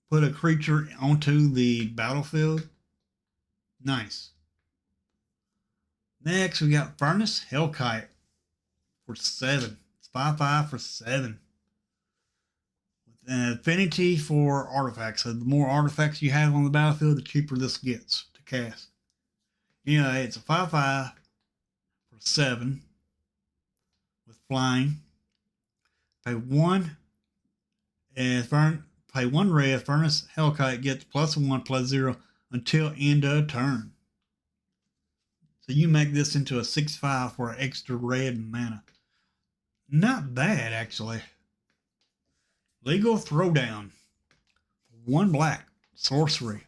put a creature onto the battlefield. Nice. Next, we got Furnace Hellkite for 7. It's 5/5 for 7. With an affinity for artifacts. So the more artifacts you have on the battlefield, the cheaper this gets to cast. Anyway, it's a 5/5 for 7 with flying. Pay 1 and pay 1 red. Furnace Hellkite gets +1/+0 until end of turn. So you make this into a 6/5 for extra red mana. Not bad, actually. Legal Throwdown. 1 black. Sorcery.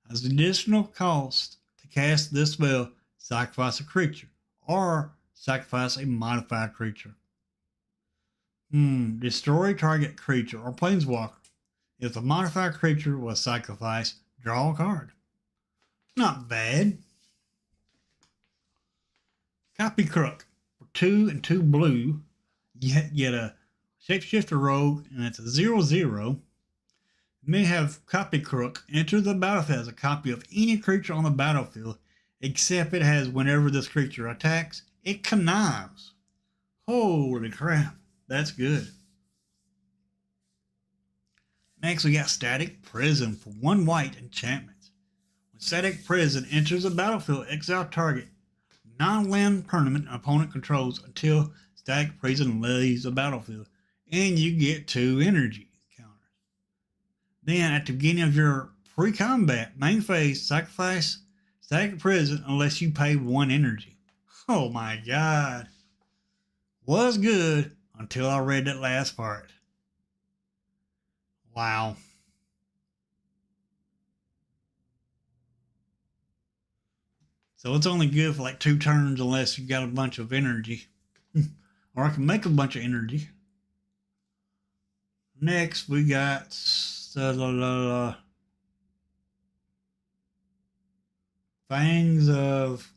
As additional cost to cast this spell, sacrifice a creature. Or sacrifice a modified creature. Destroy target creature or planeswalker. If the modified creature was sacrificed, draw a card. Not bad. Copy Crook. For 2 and 2 blue, you get a Shapeshifter Rogue, and it's a 0/0. You may have Copy Crook enter the battlefield as a copy of any creature on the battlefield, except it has whenever this creature attacks, it connives. Holy crap, that's good. Next, we got Static Prison for 1 white enchantment. When Static Prison enters the battlefield, exile target non-land permanent opponent controls until Static Prison leaves the battlefield, and you get 2 energy counters. Then, at the beginning of your pre-combat main phase, sacrifice Static Prison unless you pay 1 energy. Oh my god. Was good until I read that last part. Wow. So it's only good for like 2 turns unless you got a bunch of energy. Or I can make a bunch of energy. Next, we got Fangs of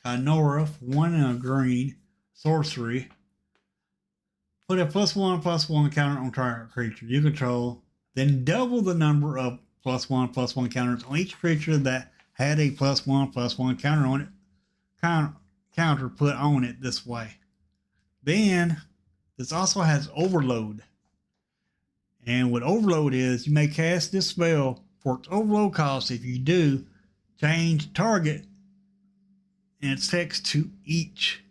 Kynora, 1 and a green, sorcery. Put a +1/+1 counter on target creature you control, then double the number of +1/+1 counters on each creature that had a +1/+1 counter on it. Counter put on it this way. Then this also has Overload. And what Overload is, you may cast this spell for its overload cost. If you do, change target and its text to each.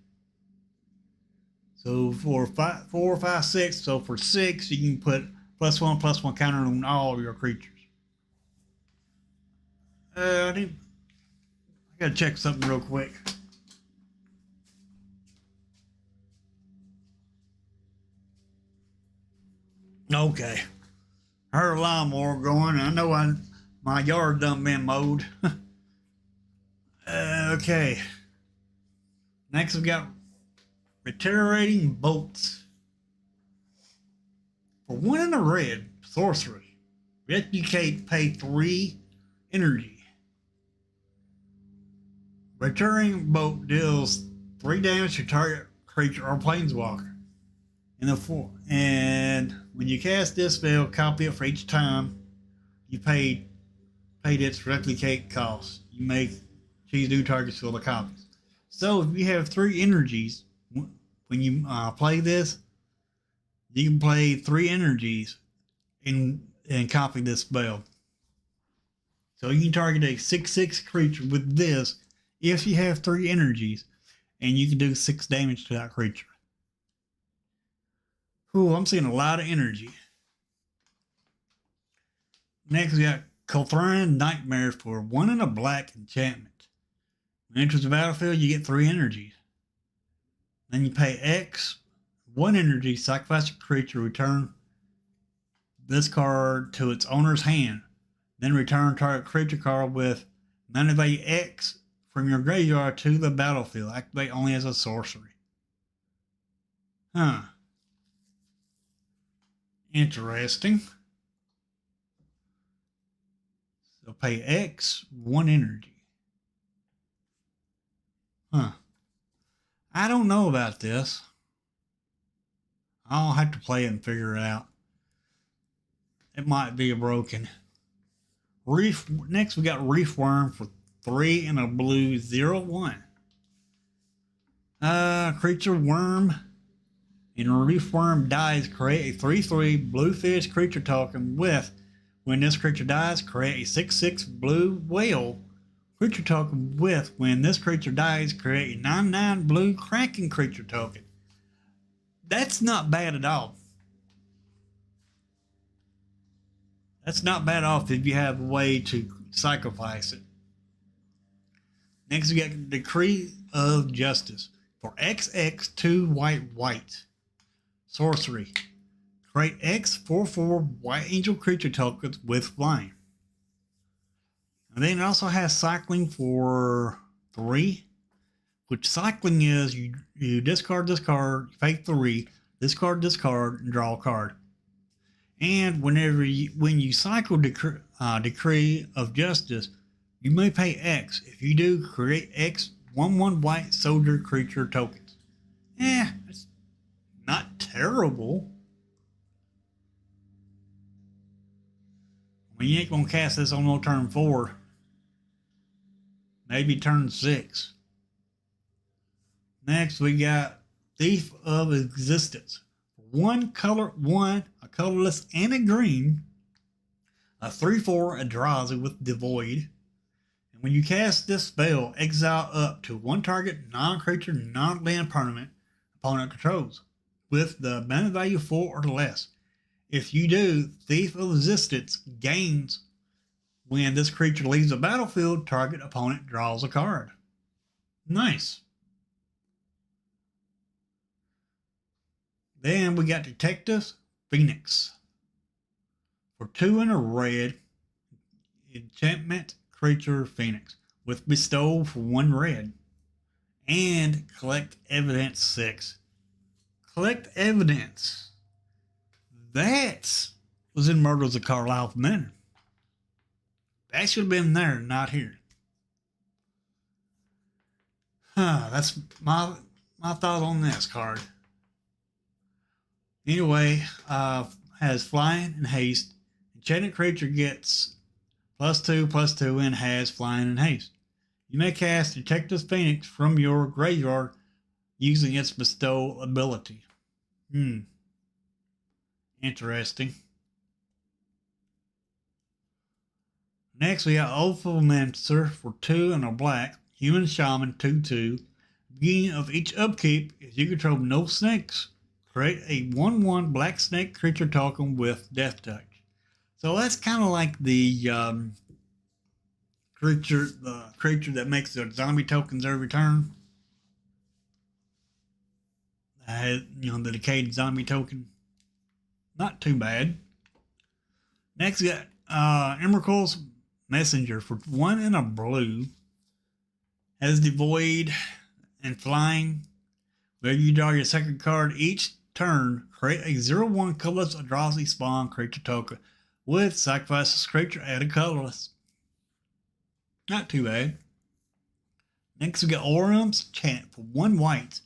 So for 4, 5, 6, so for 6, you can put +1/+1 counter on all of your creatures. I gotta check something real quick. Okay. I heard a lawnmower going. I know my yard done been mowed. Okay. Next we got Reiterating Bolts. For 1 and a red, sorcery. Replicate, pay 3 energy. Reiterating Bolt deals 3 damage to target creature or planeswalker. And when you cast this spell, copy it for each time you paid its replicate cost. You may choose new targets for the copies. So if you have 3 energies, when you play this, you can play 3 energies and copy this spell. So you can target a 6/6 creature with this if you have 3 energies, and you can do 6 damage to that creature. Ooh, I'm seeing a lot of energy. Next, we got Koltharian Nightmares for 1 and a black enchantment. When it enters the battlefield, you get 3 energies. Then you pay X, 1 energy, sacrifice a creature, return this card to its owner's hand. Then return target creature card with mana value X from your graveyard to the battlefield. Activate only as a sorcery. Interesting. So pay X, 1 energy. Huh. I don't know about this. I'll have to play it and figure it out. It might be a broken. Reef. Next, we got Reef Worm for 3 and a blue 0/1. Creature worm. And a Reef Worm dies, create a 3/3 bluefish creature token with, when this creature dies, create a 6/6 blue whale creature token with, when this creature dies, create a 9/9 blue kraken creature token. That's not bad at all. That's not bad off if you have a way to sacrifice it. Next, we got Decree of Justice for XX 2 white. Sorcery. Create X 4/4 White Angel creature tokens with flying. And then it also has cycling for 3, which cycling is you discard this card, you pay 3, discard this card, and draw a card. And when you cycle Decree of Justice, you may pay X. If you do, create X 1/1 white soldier creature tokens. It's not terrible. I mean, you ain't gonna cast this on no turn 4. Maybe turn 6. Next, we got Thief of Existence. One, a colorless and a green, a 3/4 Eldrazi with Devoid. And when you cast this spell, exile up to 1 target non-creature, non-land permanent opponent controls with the mana value 4 or less. If you do, Thief of Existence gains when this creature leaves the battlefield, target opponent draws a card. Nice. Then we got Detective Phoenix. For 2 and a red, enchantment creature Phoenix with Bestow for 1 red. And Collect Evidence 6. Collect Evidence. That was in Murders of Carlisle Manor. That should have been there, not here. That's my thought on this card. Anyway, has flying and haste. Enchanted creature gets +2/+2 and has flying and haste. You may cast Detective Phoenix from your graveyard using its bestow ability. Interesting. Next, we got Ophomancer for 2 and a black. Human Shaman 2/2. Beginning of each upkeep, if you control no snakes, create a 1/1 black snake creature token with Death Touch. So that's kind of like the creature that makes the zombie tokens every turn. The decayed zombie token. Not too bad. Next, we got Emrakul's Messenger for 1 and a blue. Has Devoid and flying. Whenever you draw your second card each turn, create a 0/1 colorless Eldrazi spawn creature token with sacrifice this creature, add a colorless. Not too bad. Next, we got Orum's Chant for 1 white.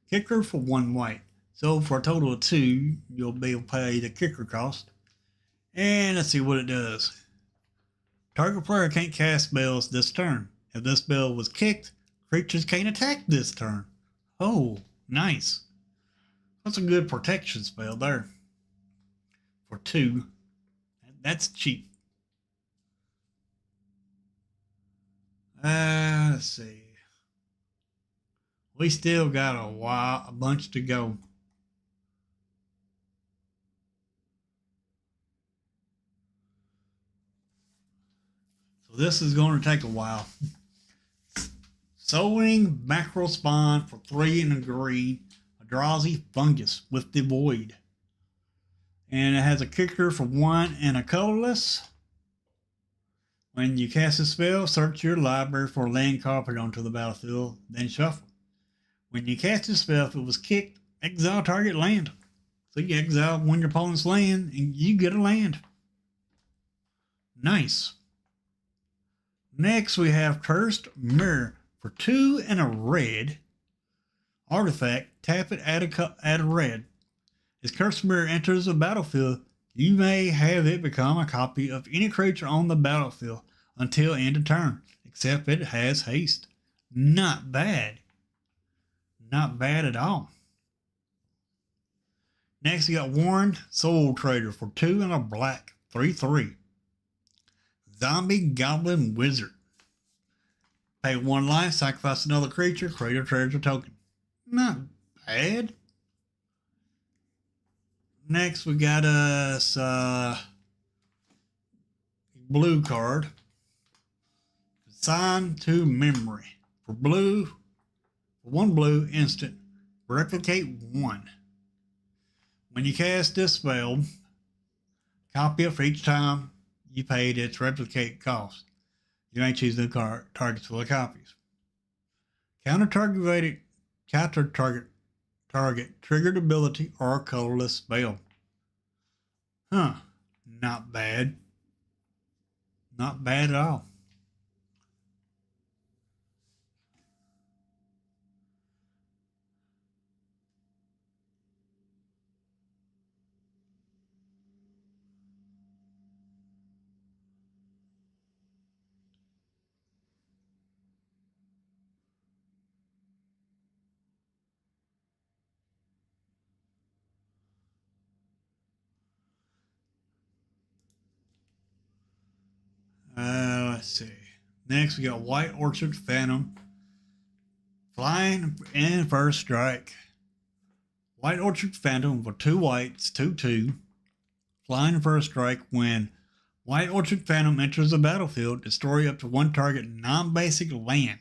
Kicker for 1 white. So for a total of 2, you'll be able to pay the kicker cost. And let's see what it does. Target player can't cast spells this turn. If this spell was kicked, creatures can't attack this turn. Oh, nice. That's a good protection spell there. For 2. That's cheap. Let's see. We still got a bunch to go. So this is going to take a while. Sowing Mackerel Spawn for 3 and a green. Eldrazi Fungus with Devoid. And it has a kicker for 1 and a colorless. When you cast a spell, search your library for a land card, put it onto the battlefield, then shuffle. When you cast a spell, if it was kicked, exile target land. So you exile one of your opponent's land and you get a land. Nice. Next we have Cursed Mirror for 2 and a red. Artifact, tap it, add a red. As Cursed Mirror enters the battlefield, you may have it become a copy of any creature on the battlefield until end of turn, except it has haste. Not bad. Not bad at all. Next, we got Warren Soul Trader for 2 and a black, 3/3. Zombie Goblin Wizard. Pay 1 life, sacrifice another creature, create a treasure token. Not bad. Next, we got us blue card. Sign to Memory. For blue, for 1 blue instant, replicate 1. When you cast this spell, copy it for each time you paid its replicate cost. You may choose new targets for the copies. Counter target triggered ability or colorless spell. Not bad. Not bad at all. Let's see. Next, we got White Orchard Phantom. Flying and first strike. White Orchard Phantom for 2 whites, 2/2. Flying first strike. When White Orchard Phantom enters the battlefield, destroy up to 1 target non-basic land.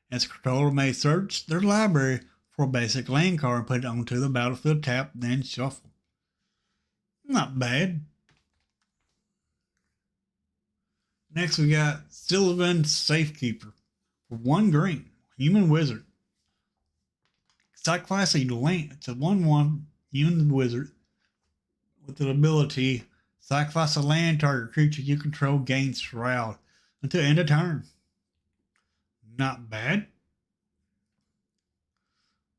Its controller may search their library for a basic land card and put it onto the battlefield, tap, then shuffle. Not bad. Next, we got Sylvan Safekeeper for 1 green, Human Wizard. Sacrifice a land. It's a 1/1 Human Wizard with the ability sacrifice a land, target creature you control gains Shroud until end of turn. Not bad.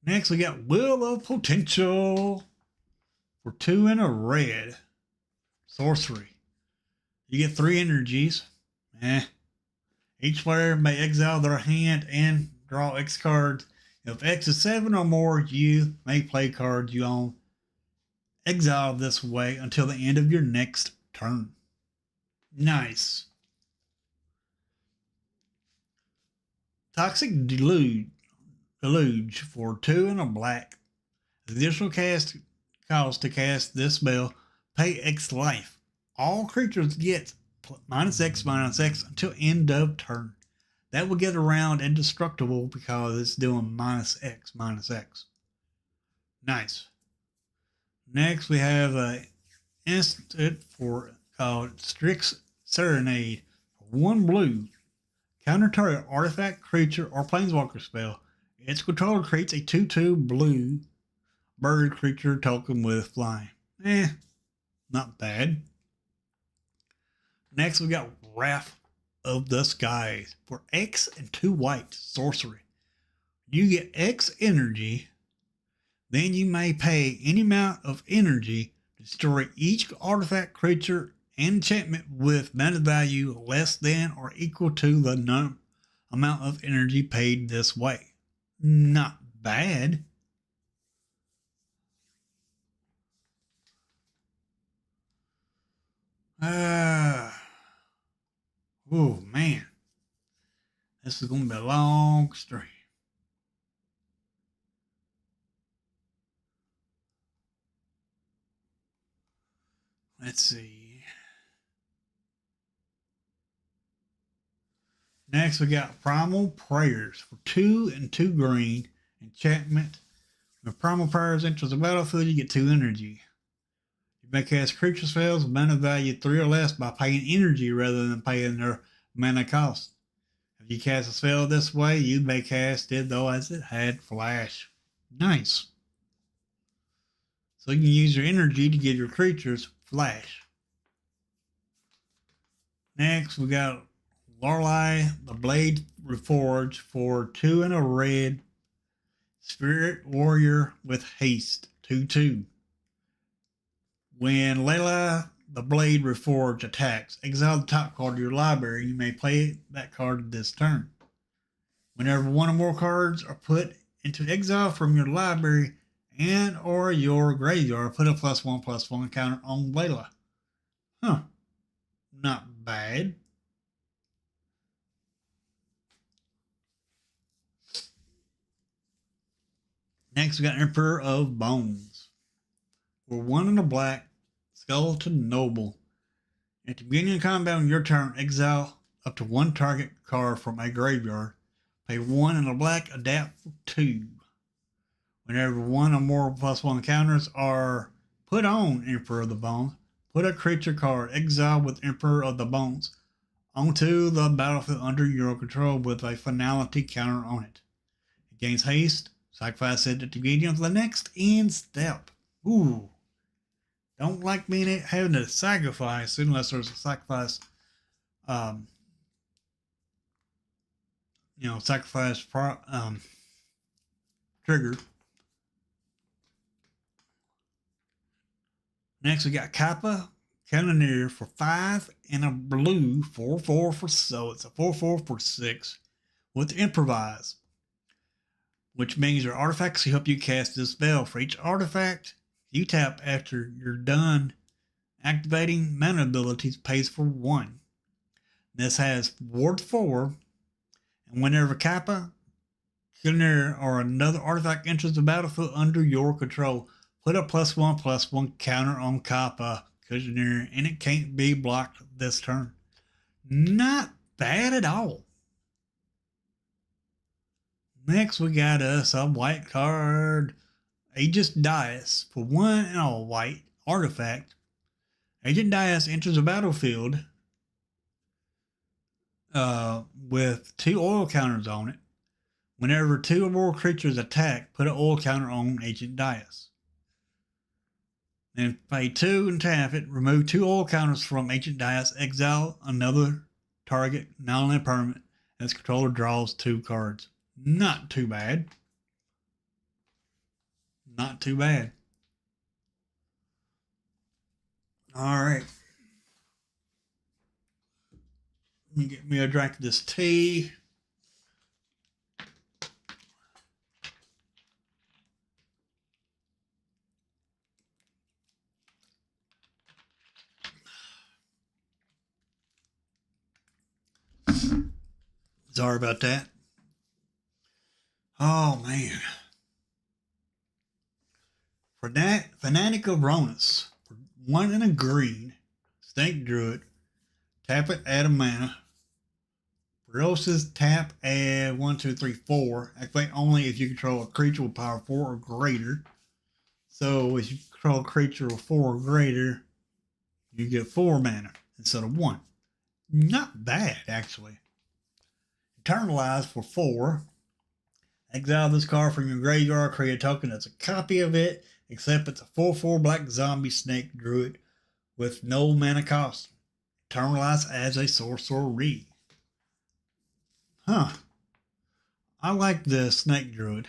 Next, we got Will of Potential for 2 and a red. Sorcery. You get 3 energies. Each player may exile their hand and draw X cards. If X is 7 or more, you may play cards you own. Exile this way until the end of your next turn. Nice. Toxic Deluge for 2 and a black. Additional cast cost to cast this spell, pay X life. All creatures get -X until end of turn. That will get around indestructible because it's doing -X. Nice. Next, we have an instant called Strix Serenade. 1 blue. Counter target artifact, creature, or planeswalker spell. Its controller creates a 2/2 blue bird creature token with flying. Not bad. Next, we got Wrath of the Skies for X and 2 white sorcery. You get X energy, then you may pay any amount of energy to destroy each artifact, creature, and enchantment with mana value less than or equal to the amount of energy paid this way. Not bad. Oh man, this is going to be a long stream. Let's see. Next, we got Primal Prayers for 2 and 2 green enchantment. When Primal Prayers enters the battlefield, you get 2 energy. You may cast creature spells with mana value 3 or less by paying energy rather than paying their mana cost. If you cast a spell this way, you may cast it though as it had flash. Nice. So you can use your energy to give your creatures flash. Next, we got Lorelei, the Blade Reforged for 2 and a red. Spirit Warrior with haste, 2/2. When Layla, the Blade Reforged attacks, exile the top card of your library. You may play that card this turn. Whenever one or more cards are put into exile from your library and or your graveyard, put a +1/+1 counter on Layla. Huh. Not bad. Next, we got Emperor of Bones. For 1 and a black, Skeleton Noble. At the beginning of combat on your turn, exile up to 1 target card from a graveyard. Pay 1 and a black, adapt for 2. Whenever 1 or more +1 counters are put on Emperor of the Bones, put a creature card exiled with Emperor of the Bones onto the battlefield under your control with a finality counter on it. It gains haste. Sacrifice it at the beginning of the next end step. Ooh. Don't like having to sacrifice unless there's a sacrifice, sacrifice trigger. Next, we got Kappa Cannoneer for 5 and a blue, 4/4 for, so it's a 4/4 for 6 with Improvise, which means your artifacts help you cast this spell. For each artifact you tap after you're done activating mana abilities pays for 1. This has Ward 4, and whenever Kappa, Cannoneer, or another artifact enters the battlefield under your control, put a +1/+1 counter on Kappa, Cannoneer, and it can't be blocked this turn. Not bad at all. Next, we got us a white card, Aegis Dias. For 1 and a white artifact, Agent Dias enters the battlefield with 2 oil counters on it. Whenever 2 or more creatures attack, put an oil counter on Agent Dias. Then pay 2 and tap it. Remove 2 oil counters from Agent Dias. Exile another target, non-land permanent, and its controller draws 2 cards. Not too bad. Not too bad. All right. Let me get me a drink of this tea. Sorry about that. Oh, man. For that, Fanatic of Ronus. For 1 and a green, Snake Druid. Tap it, add a mana. Ferocious, tap, add 1, 2, 3, 4. Activate only if you control a creature with power 4 or greater. So if you control a creature with 4 or greater, you get 4 mana instead of 1. Not bad, actually. Eternalize for 4. Exile this card from your graveyard, create a token that's a copy of it, except it's a 4/4 black zombie snake druid with no mana cost. Eternalize as a sorcery. Huh. I like the snake druid.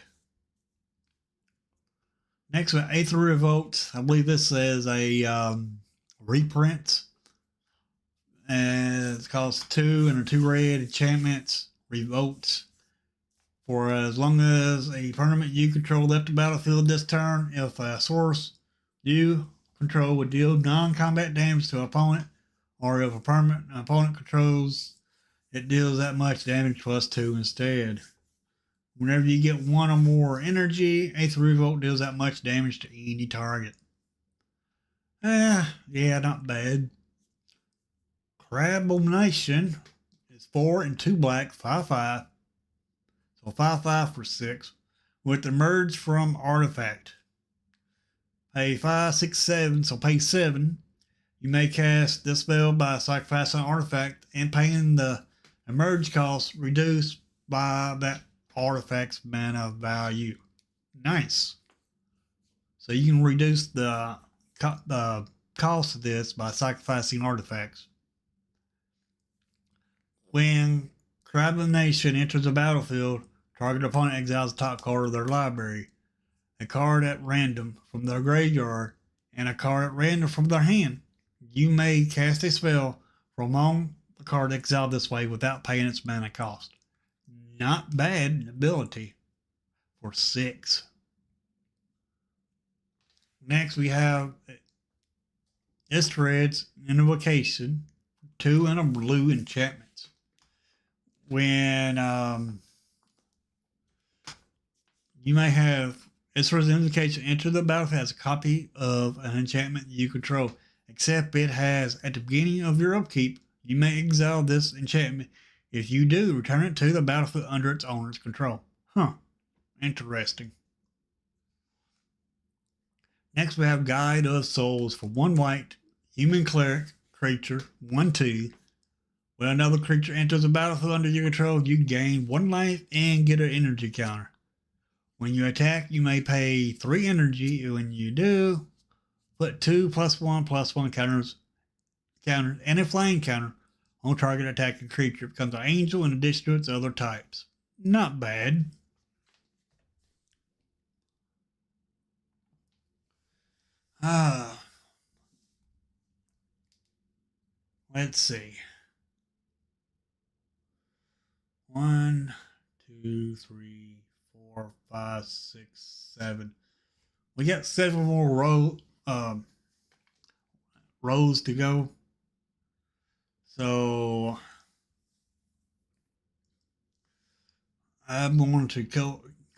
Next, we have Aether Revolt. I believe this is a reprint. And it costs 2 and a 2 red enchantments. Revolt. For as long as a permanent you control left the battlefield this turn, if a source you control would deal non-combat damage to an opponent, or if a permanent opponent controls, it deals that much damage +2 instead. Whenever you get 1 or more energy, Aether Revolt deals that much damage to any target. Yeah, not bad. Crabomination is 4 and 2 black, 5/5. So 5/5 for 6. With emerge from artifact. Pay 5, 6, 7. So pay 7. You may cast this spell by sacrificing an artifact and paying the emerge cost reduced by that artifact's mana value. Nice. So you can reduce the cost of this by sacrificing artifacts. When Crab of the Nation enters the battlefield, target opponent exiles the top card of their library, a card at random from their graveyard, and a card at random from their hand. You may cast a spell from among the card exiled this way without paying its mana cost. Not bad ability for 6. Next we have Istred's Invocation, 2 and a blue enchantments. When you may have Istred's Invocation enter the battlefield as a copy of an enchantment you control, except it has at the beginning of your upkeep. You may exile this enchantment. If you do, return it to the battlefield under its owner's control. Interesting. Next we have Guide of Souls for 1 white, human cleric creature, 1/2. When another creature enters the battlefield under your control, you gain 1 life and get an energy counter. When you attack, you may pay 3 energy. When you do, put 2 +1/+1 counters and a flame counter on target attacking creature. It becomes an angel in addition to its other types. Not bad. Let's see. 1, 2, 3, 4, 5, 6, 7. We got 7 more rows to go. So I'm going to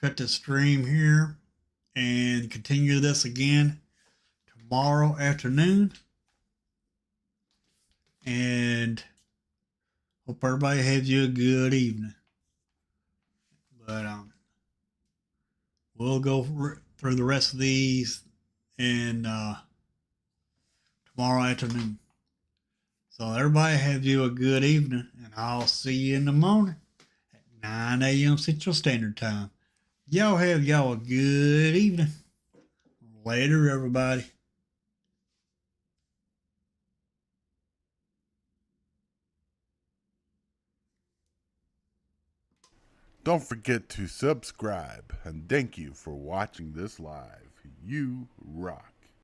cut the stream here and continue this again tomorrow afternoon. And hope everybody has you a good evening. But we'll go through the rest of these in tomorrow afternoon. So everybody have you a good evening, and I'll see you in the morning at 9 a.m. Central Standard Time. Y'all have y'all a good evening. Later, everybody. Don't forget to subscribe, and thank you for watching this live. You rock.